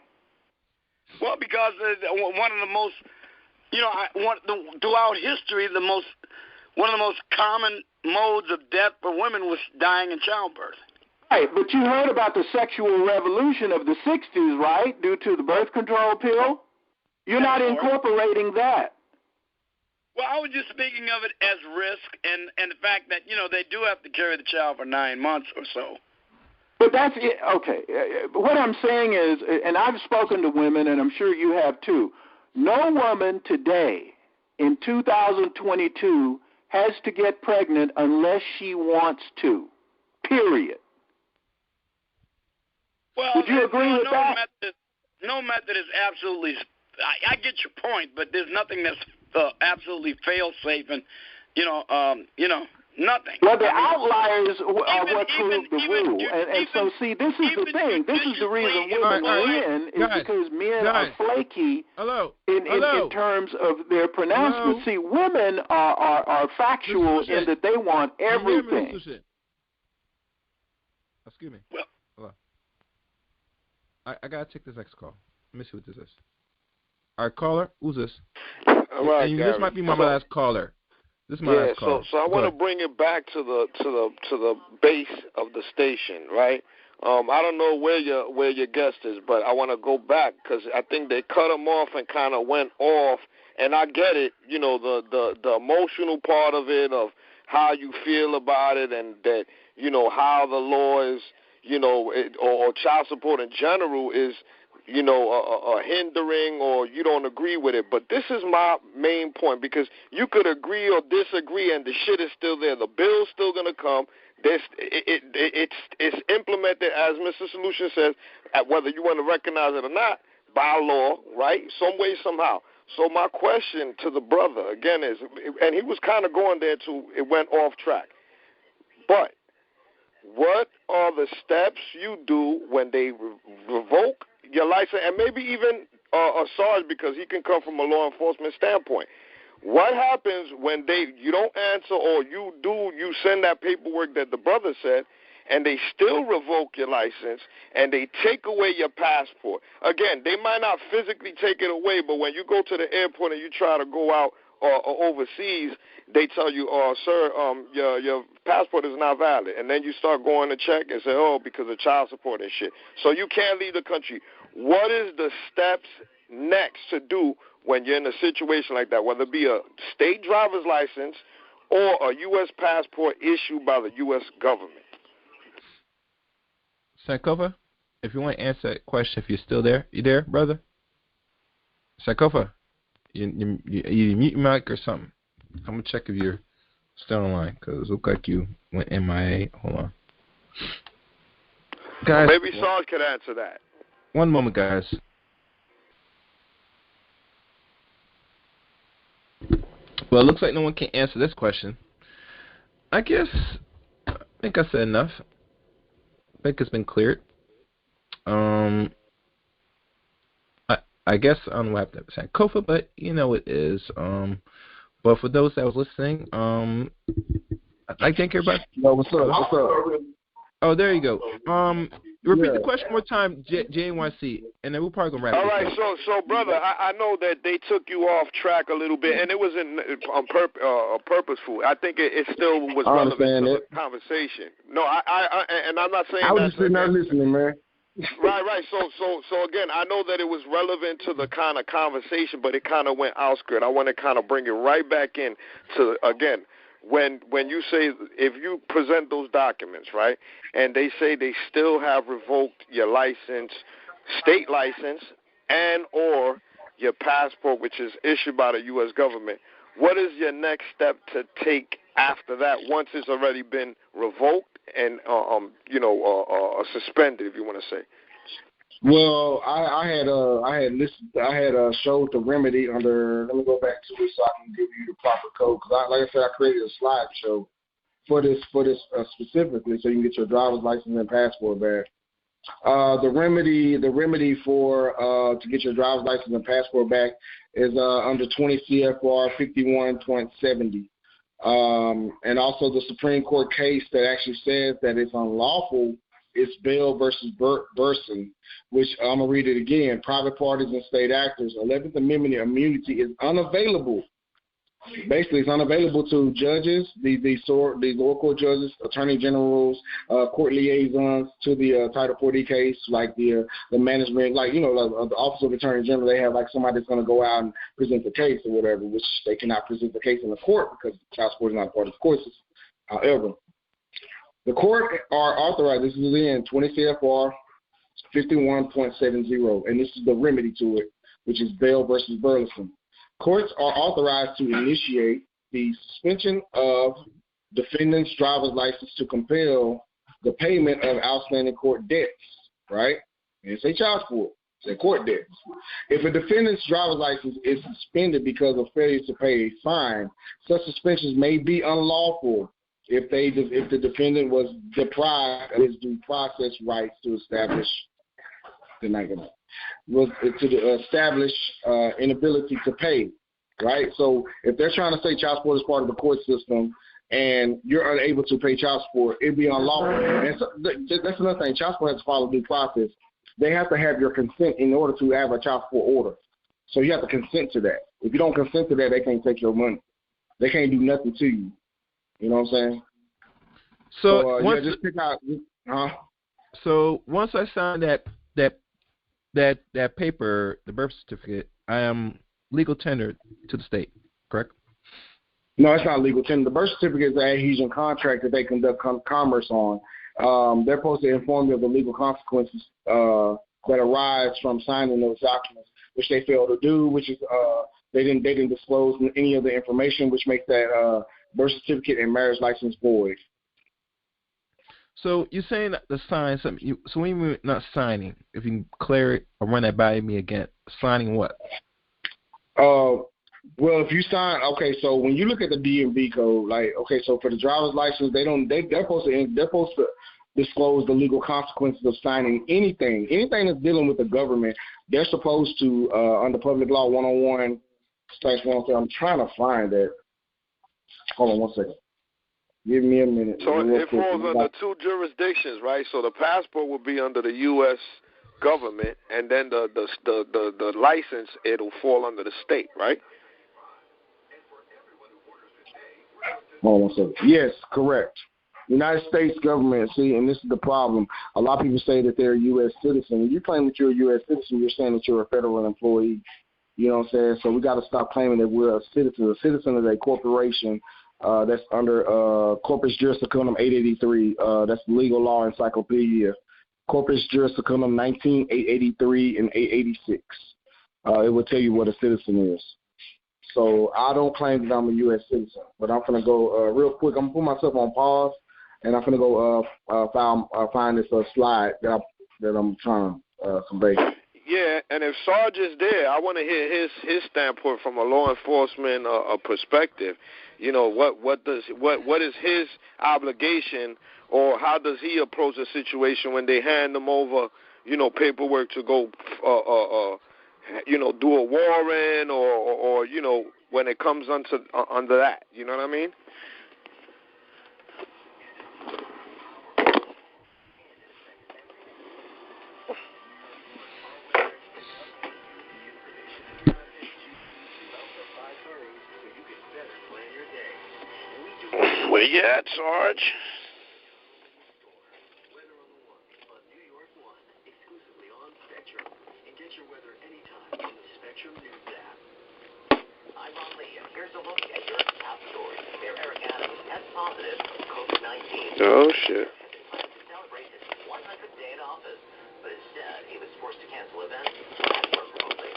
Well, because one of the most, throughout history, one of the most common modes of death for women was dying in childbirth. Right, but you heard about the sexual revolution of the 60s, right, due to the birth control pill? You're not incorporating that. Well, I was just speaking of it as risk and the fact that, they do have to carry the child for 9 months or so. But that's it. Okay. What I'm saying is, and I've spoken to women, and I'm sure you have too, no woman today in 2022 has to get pregnant unless she wants to, period. Well, would you agree with that? No method is absolutely, I get your point, but there's nothing that's absolutely fail-safe and, nothing. Well, the outliers are what prove the rule. And so, see, this is the thing. This is the reason women win is because men are flaky in terms of their pronouncement. See, women are factual in that they want everything. Excuse me. Well, hello. I got to take this next call. Let me see what this is. All right, caller, who's this? All right, this might be my last caller. This is my last caller. So I want to bring it back to the base of the station, right? I don't know where your guest is, but I want to go back because I think they cut him off and kind of went off. And I get it, the emotional part of it, of how you feel about it, and that how the law is, or child support in general is. A hindering, or you don't agree with it. But this is my main point, because you could agree or disagree, and the shit is still there. The bill's still going to come. It's implemented, as Mr. Solution says, whether you want to recognize it or not, by law, right? Some way, somehow. So my question to the brother, again, is, and he was kind of going there too, it went off track. But what are the steps you do when they revoke your license, and maybe even a Sarge, because he can come from a law enforcement standpoint? What happens when you don't answer, or you send that paperwork that the brother said, and they still revoke your license, and they take away your passport? Again, they might not physically take it away, but when you go to the airport and you try to go out or overseas, they tell you, sir, your passport is not valid. And then you start going to check and say, because of child support and shit. So you can't leave the country. What is the steps next to do when you're in a situation like that, whether it be a state driver's license or a U.S. passport issued by the U.S. government? Sankofa, if you want to answer that question, if you're still there. You there, brother? Sankofa, you mute your mic or something. I'm going to check if you're still on the line, because it looked like you went MIA. Hold on. Guys, maybe Sarge could answer that. One moment, guys. Well, it looks like no one can answer this question. I think I said enough. I think it's been cleared. I guess I don't know what happened to Sankofa, but you know it is. But for those that was listening, I'd like to thank everybody. No, what's up? What's up? Oh, there you go. Repeat the question one more time, JNYC, and then we're probably gonna wrap All this right, up. so brother, I know that they took you off track a little bit, and it was purposeful. I think it still was relevant to the conversation. No, and I'm not saying I was just sitting there listening, man. Right. So again, I know that it was relevant to the kind of conversation, but it kind of went outskirt. I want to kind of bring it right back in to, again, when you say, if you present those documents, right, and they say they still have revoked your license, state license, and or your passport, which is issued by the U.S. government, what is your next step to take after that once it's already been revoked and suspended, if you want to say? Well, I had showed the remedy under. Let me go back to it so I can give you the proper code. Because like I said, I created a slideshow for this specifically, so you can get your driver's license and passport back. The remedy for to get your driver's license and passport back is under 20 CFR 51.70. And also the Supreme Court case that actually says that it's unlawful. It's Bell versus Burson, which I'm going to read it again. Private parties and state actors, 11th Amendment immunity is unavailable. Basically, it's unavailable to judges, these lower court judges, attorney generals, court liaisons to the Title 40 case, like the management, like, the Office of Attorney General. They have like somebody that's going to go out and present the case or whatever, which they cannot present the case in the court because child support is not part of the courses. However, the court are authorized, this is in 20 CFR 51.70, and this is the remedy to it, which is Bell versus Burleson. Courts are authorized to initiate the suspension of defendant's driver's license to compel the payment of outstanding court debts, right? And say child support, say court debts. If a defendant's driver's license is suspended because of failure to pay a fine, such suspensions may be unlawful if the defendant was deprived of his due process rights to establish inability to pay, right? So if they're trying to say child support is part of the court system and you're unable to pay child support, it'd be unlawful. And so that's another thing. Child support has to follow due process. They have to have your consent in order to have a child support order. So you have to consent to that. If you don't consent to that, they can't take your money. They can't do nothing to you. You know what I'm saying? So just pick out. So once I sign that paper, the birth certificate, I am legal tender to the state, correct? No, it's not legal tender. The birth certificate is an adhesion contract that they conduct commerce on. They're supposed to inform you of the legal consequences that arise from signing those documents, which they failed to do, which is they didn't disclose any of the information, which makes that birth certificate and marriage license void. So you're saying to sign something. So when you're not signing, if you can clear it or run that by me again, signing what? Well, if you sign, okay. So when you look at the DMV code, so for the driver's license, they're supposed to disclose the legal consequences of signing anything that's dealing with the government. They're supposed to under Public Law 101/103. I'm trying to find that. Hold on one second. Give me a minute. So it falls under two jurisdictions, right? So the passport will be under the U.S. government, and then the license, it'll fall under the state, right? Hold on one second. Yes, correct. United States government, see, and this is the problem. A lot of people say that they're a U.S. citizen. When you claim that you're a U.S. citizen, you're saying that you're a federal employee. You know what I'm saying? So we got to stop claiming that we're a citizen. A citizen is a corporation that's under Corpus Juris Secundum 883. That's legal law encyclopedia. Corpus Juris Secundum 19-883 and 886. It will tell you what a citizen is. So I don't claim that I'm a U.S. citizen, but I'm going to go real quick. I'm going to put myself on pause, and I'm going to go find this slide that I'm trying to convey. Yeah, and if Sarge is there, I want to hear his standpoint from a law enforcement perspective. You know, what is his obligation, or how does he approach a situation when they hand him over paperwork to go, do a warrant or when it comes under that. You know what I mean? Where you at, Sarge? Oh, shit. Celebrate his 100th day in office, but instead he was forced to cancel events and work remotely.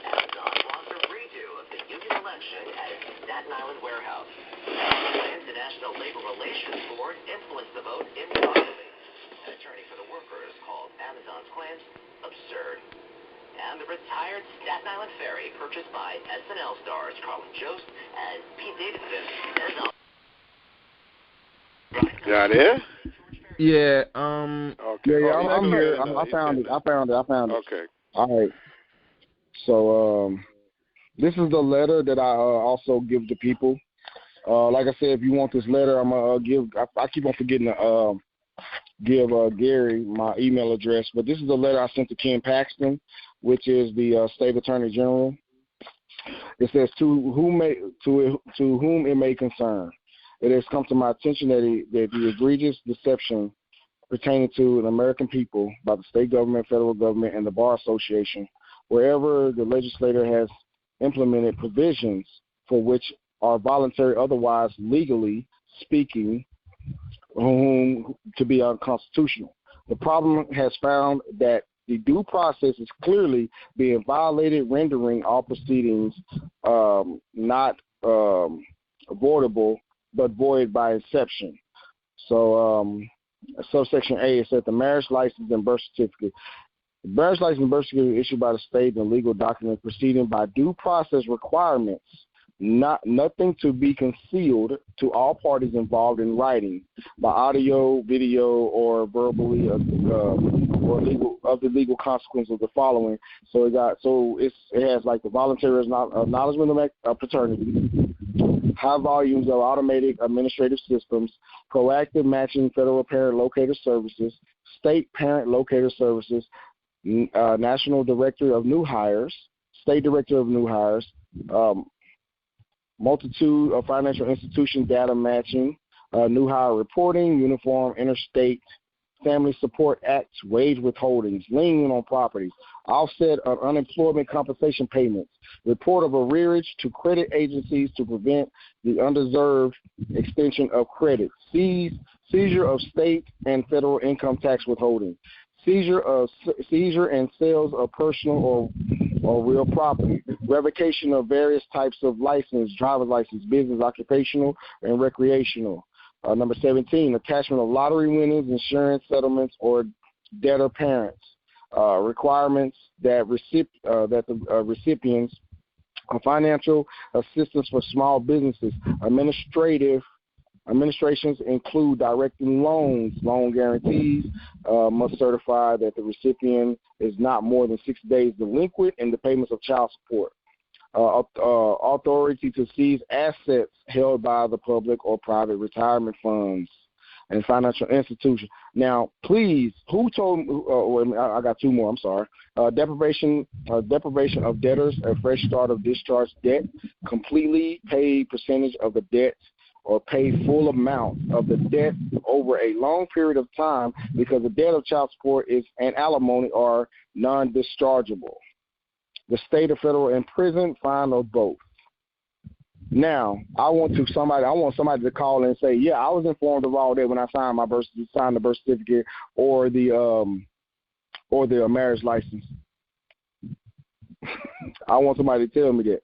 Amazon wants a redo of the union election at its Staten Island warehouse. The International Labor Relations Board influenced the vote improperly. An attorney for the workers called Amazon's claims absurd. And the retired Staten Island ferry purchased by SNL stars Carlin Jost and Pete Davidson is on. You out here? Yeah. Okay. Yeah, I'm here. I found it. Okay. All right. So this is the letter that I also give to people. Like I said, if you want this letter, I'm gonna give. I keep on forgetting to give Gary my email address, but this is the letter I sent to Ken Paxton, which is the state attorney general. It says to whom it may concern. It has come to my attention that the egregious deception pertaining to the American people by the state government, federal government, and the Bar Association, wherever the legislator has implemented provisions for which are voluntary, otherwise legally speaking, to be unconstitutional. The problem has found that the due process is clearly being violated, rendering all proceedings not avoidable, but void by inception. So subsection A, it said the marriage license and birth certificate. The marriage license and birth certificate issued by the state and legal documents proceeding by due process requirements, nothing to be concealed to all parties involved in writing by audio, video, or verbally, or the legal consequence of the following. So it has like the voluntary acknowledgement of paternity, high volumes of automated administrative systems, proactive matching federal parent locator services, state parent locator services, national director of new hires, state director of new hires, multitude of financial institution data matching, new hire reporting, uniform interstate family support acts, wage withholdings, lien on properties, offset of unemployment compensation payments, report of arrearage to credit agencies to prevent the undeserved extension of credit, seizure of state and federal income tax withholding, seizure and sales of personal or real property, revocation of various types of license, driver's license, business, occupational, and recreational. Number 17, attachment of lottery winnings, insurance settlements, or debtor parents. Requirements that the recipients of financial assistance for small businesses. Administrations include directing loans, loan guarantees, must certify that the recipient is not more than 6 days delinquent in the payments of child support. Authority to seize assets held by the public or private retirement funds and financial institutions. Now, please, who told me? I got two more. I'm sorry. Deprivation of debtors, a fresh start of discharge debt, completely pay percentage of the debt or pay full amount of the debt over a long period of time because the debt of child support and alimony are non-dischargeable. The state or federal in prison, fine, or both. Now, I want somebody to call and say, yeah, I was informed of all that when I signed the birth certificate or the marriage license. I want somebody to tell me that.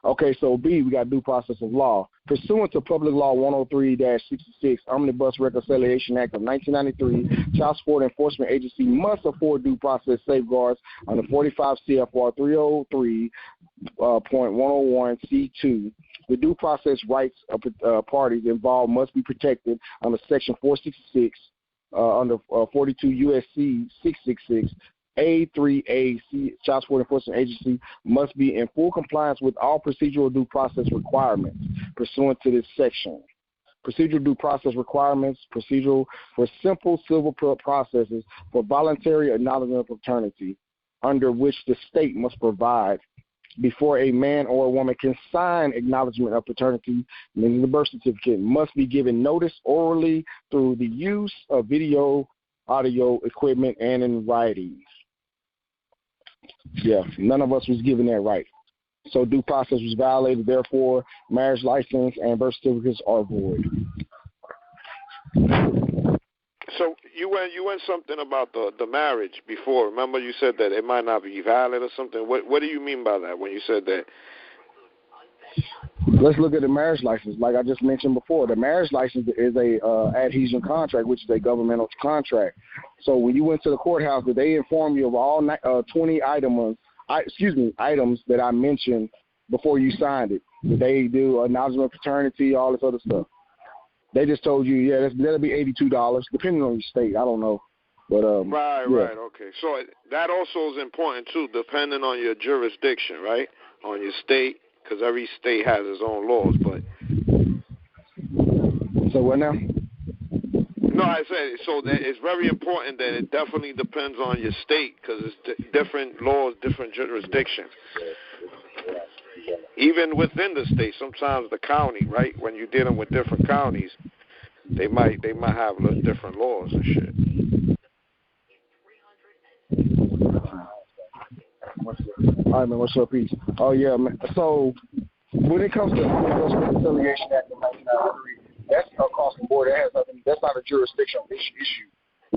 Okay, so B, we got due process of law. Pursuant to Public Law 103-66, Omnibus Reconciliation Act of 1993, Child Support Enforcement Agency must afford due process safeguards under 45 CFR 303.101C2. The due process rights of parties involved must be protected under Section 466 under 42 USC 666. A3A Child Support Enforcement Agency must be in full compliance with all procedural due process requirements pursuant to this section. Procedural due process requirements, procedural for simple civil processes for voluntary acknowledgement of paternity, under which the state must provide before a man or a woman can sign acknowledgement of paternity, meaning the birth certificate, must be given notice orally through the use of video, audio equipment, and in writing. Yeah, none of us was given that right. So due process was violated, therefore marriage license and birth certificates are void. So you went something about the marriage before. Remember you said that it might not be valid or something. What do you mean by that when you said that? Let's look at the marriage license. Like I just mentioned before, the marriage license is a adhesion contract, which is a governmental contract. So when you went to the courthouse, did they inform you of all 20 items that I mentioned before you signed it? Did they do acknowledgement of paternity, all this other stuff? They just told you, yeah, that'll be $82, depending on your state. I don't know. But Right, yeah. right, okay. So that also is important, too, depending on your jurisdiction, right, on your state, because every state has its own laws. But So what now? No, I said, so that it's very important that it definitely depends on your state, because it's different laws, different jurisdictions. Even within the state, sometimes the county, right, when you're dealing with different counties, they might have different laws and shit. All right, man, what's up, peace? Oh, yeah, man. So when it comes to the Reconciliation Act of 1993, that's across the board. That's not a jurisdictional issue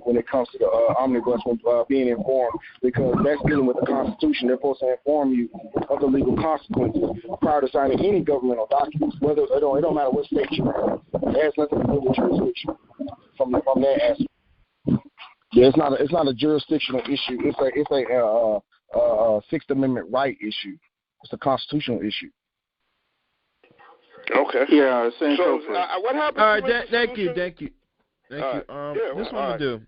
when it comes to the omnibus being informed, because that's dealing with the Constitution. They're supposed to inform you of the legal consequences prior to signing any governmental documents. Whether it don't matter what state you're in. It has nothing to do with jurisdiction from that aspect. Yeah, it's not a jurisdictional issue. It's a Sixth Amendment right issue. It's a constitutional issue. Okay. Yeah. So what happened? All right. Thank you. This is what I'm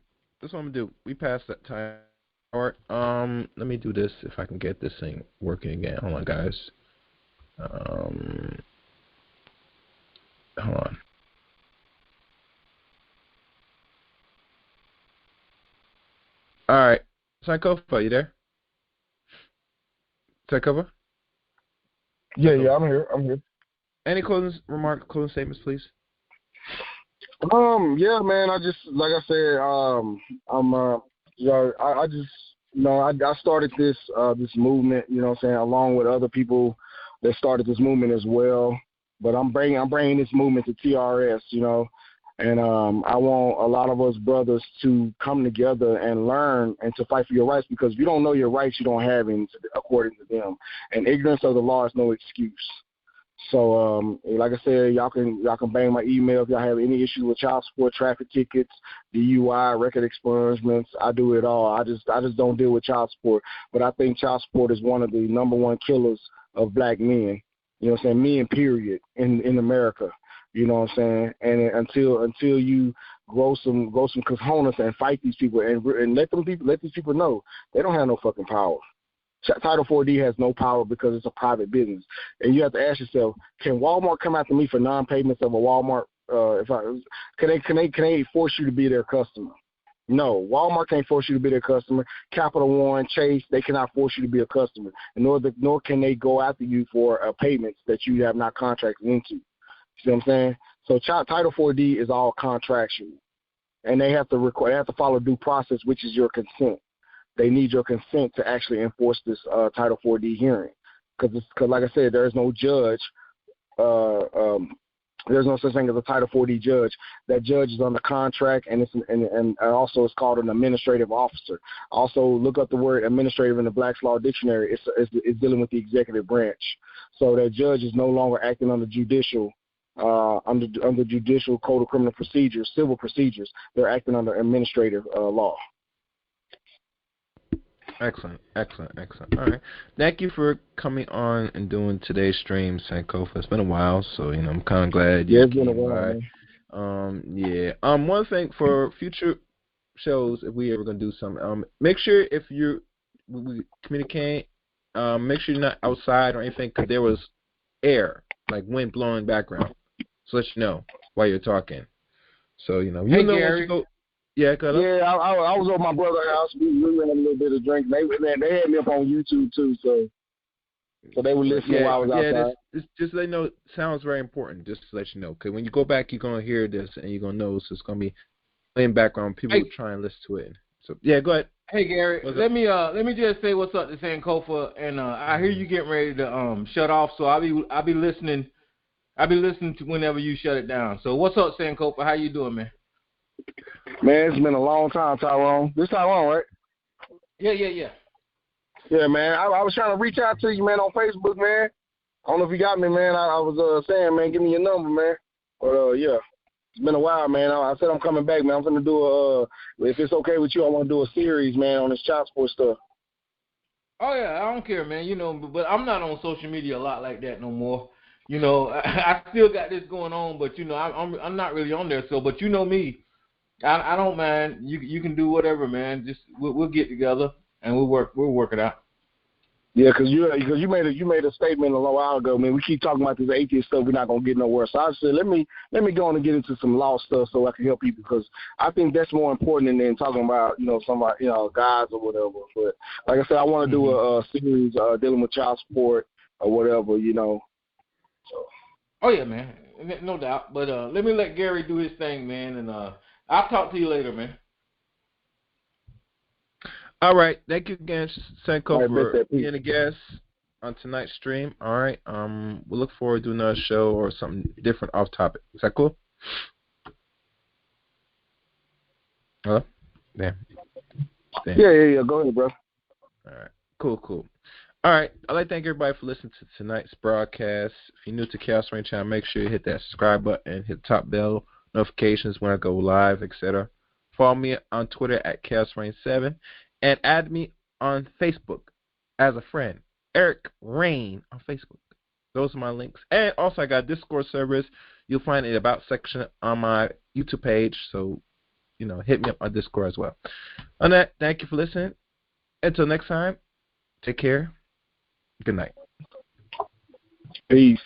gonna do. We passed that time. All right. Let me do this if I can get this thing working again. Hold on, guys. Hold on. All right. Sankofa, you there? Sankofa? Yeah, I'm here. Any closing statements, please? Yeah, man. I just, like I said, I started this movement, you know what I'm saying, along with other people that started this movement as well. But I'm bringing this movement to T.R.S, you know, and I want a lot of us brothers to come together and learn and to fight for your rights, because if you don't know your rights, you don't have any, according to them. And ignorance of the law is no excuse. So, like I said, y'all can bang my email if y'all have any issues with child support, traffic tickets, DUI, record expungements. I do it all. I just don't deal with child support. But I think child support is one of the number one killers of black men. You know what I'm saying? Men, period, in America. You know what I'm saying? And until you grow some cojones and fight these people and let these people know they don't have no fucking power. Title 4D has no power because it's a private business, and you have to ask yourself: can Walmart come after me for non-payments of a Walmart? Can they force you to be their customer? No, Walmart can't force you to be their customer. Capital One, Chase, they cannot force you to be a customer, nor can they go after you for payments that you have not contracted into. You see what I'm saying? So Title 4D is all contractual, and they have to follow due process, which is your consent. They need your consent to actually enforce this Title 4D hearing, because like I said, there is no judge. There's no such thing as a Title 4D judge. That judge is under contract, and also it's called an administrative officer. Also, look up the word administrative in the Black's Law Dictionary. It's dealing with the executive branch. So that judge is no longer acting under judicial code of criminal procedures, civil procedures. They're acting under administrative law. Excellent. All right. Thank you for coming on and doing today's stream, Sankofa. It's been a while, so I'm kind of glad. Yeah, it's been a while. Yeah. One thing for future shows if we ever gonna do something. Make sure if we communicate, make sure you're not outside or anything, because there was air, like wind blowing background, so let you know while you're talking. So you know Gary. once you go. Yeah, I was over my brother's house. We went a little bit of drink. They had me up on YouTube too, so they were listening while I was outside. Just let you know, it sounds very important. Just to let you know, because when you go back, you're gonna hear this and you're gonna know it's gonna be playing background. People will try and listen to it. So yeah, go ahead. Hey Gary, let me just say what's up to Sankofa, and I hear you getting ready to shut off, so I'll be listening. I'll be listening to whenever you shut it down. So what's up, Sankofa? How you doing, man? Man, it's been a long time, Tyrone. This Tyrone, right? Yeah. Yeah, man. I was trying to reach out to you, man, on Facebook, man. I don't know if you got me, man. I was saying, man, give me your number, man. But yeah, it's been a while, man. I said I'm coming back, man. I'm gonna do if it's okay with you, I want to do a series, man, on this child support stuff. Oh yeah, I don't care, man. You know, but I'm not on social media a lot like that no more. You know, I still got this going on, but you know, I'm not really on there. So, but you know me, I don't mind. You can do whatever, man. Just we'll get together and we'll work it out. Yeah, because you made a statement a little while ago, man. We keep talking about this atheist stuff. We're not gonna get nowhere. So I said, let me go on and get into some law stuff so I can help people, because I think that's more important than talking about somebody gods or whatever. But like I said, I want to do a series dealing with child support or whatever, So. Oh yeah, man, no doubt. But let me let Gary do his thing, man, and I'll talk to you later, man. All right. Thank you again, Sankofa, for being a guest on tonight's stream. All right. We'll look forward to another show or something different off topic. Is that cool? Hello? Damn. Yeah. Go ahead, bro. All right. Cool. All right. I'd like to thank everybody for listening to tonight's broadcast. If you're new to Chaos Rain Channel, make sure you hit that subscribe button, hit the top bell notifications when I go live, etc. Follow me on Twitter at ChaosRain7. And add me on Facebook as a friend. Eric Rain on Facebook. Those are my links. And also I got a Discord service. You'll find it About section on my YouTube page. So, hit me up on Discord as well. On that, thank you for listening. Until next time, take care. Good night. Peace.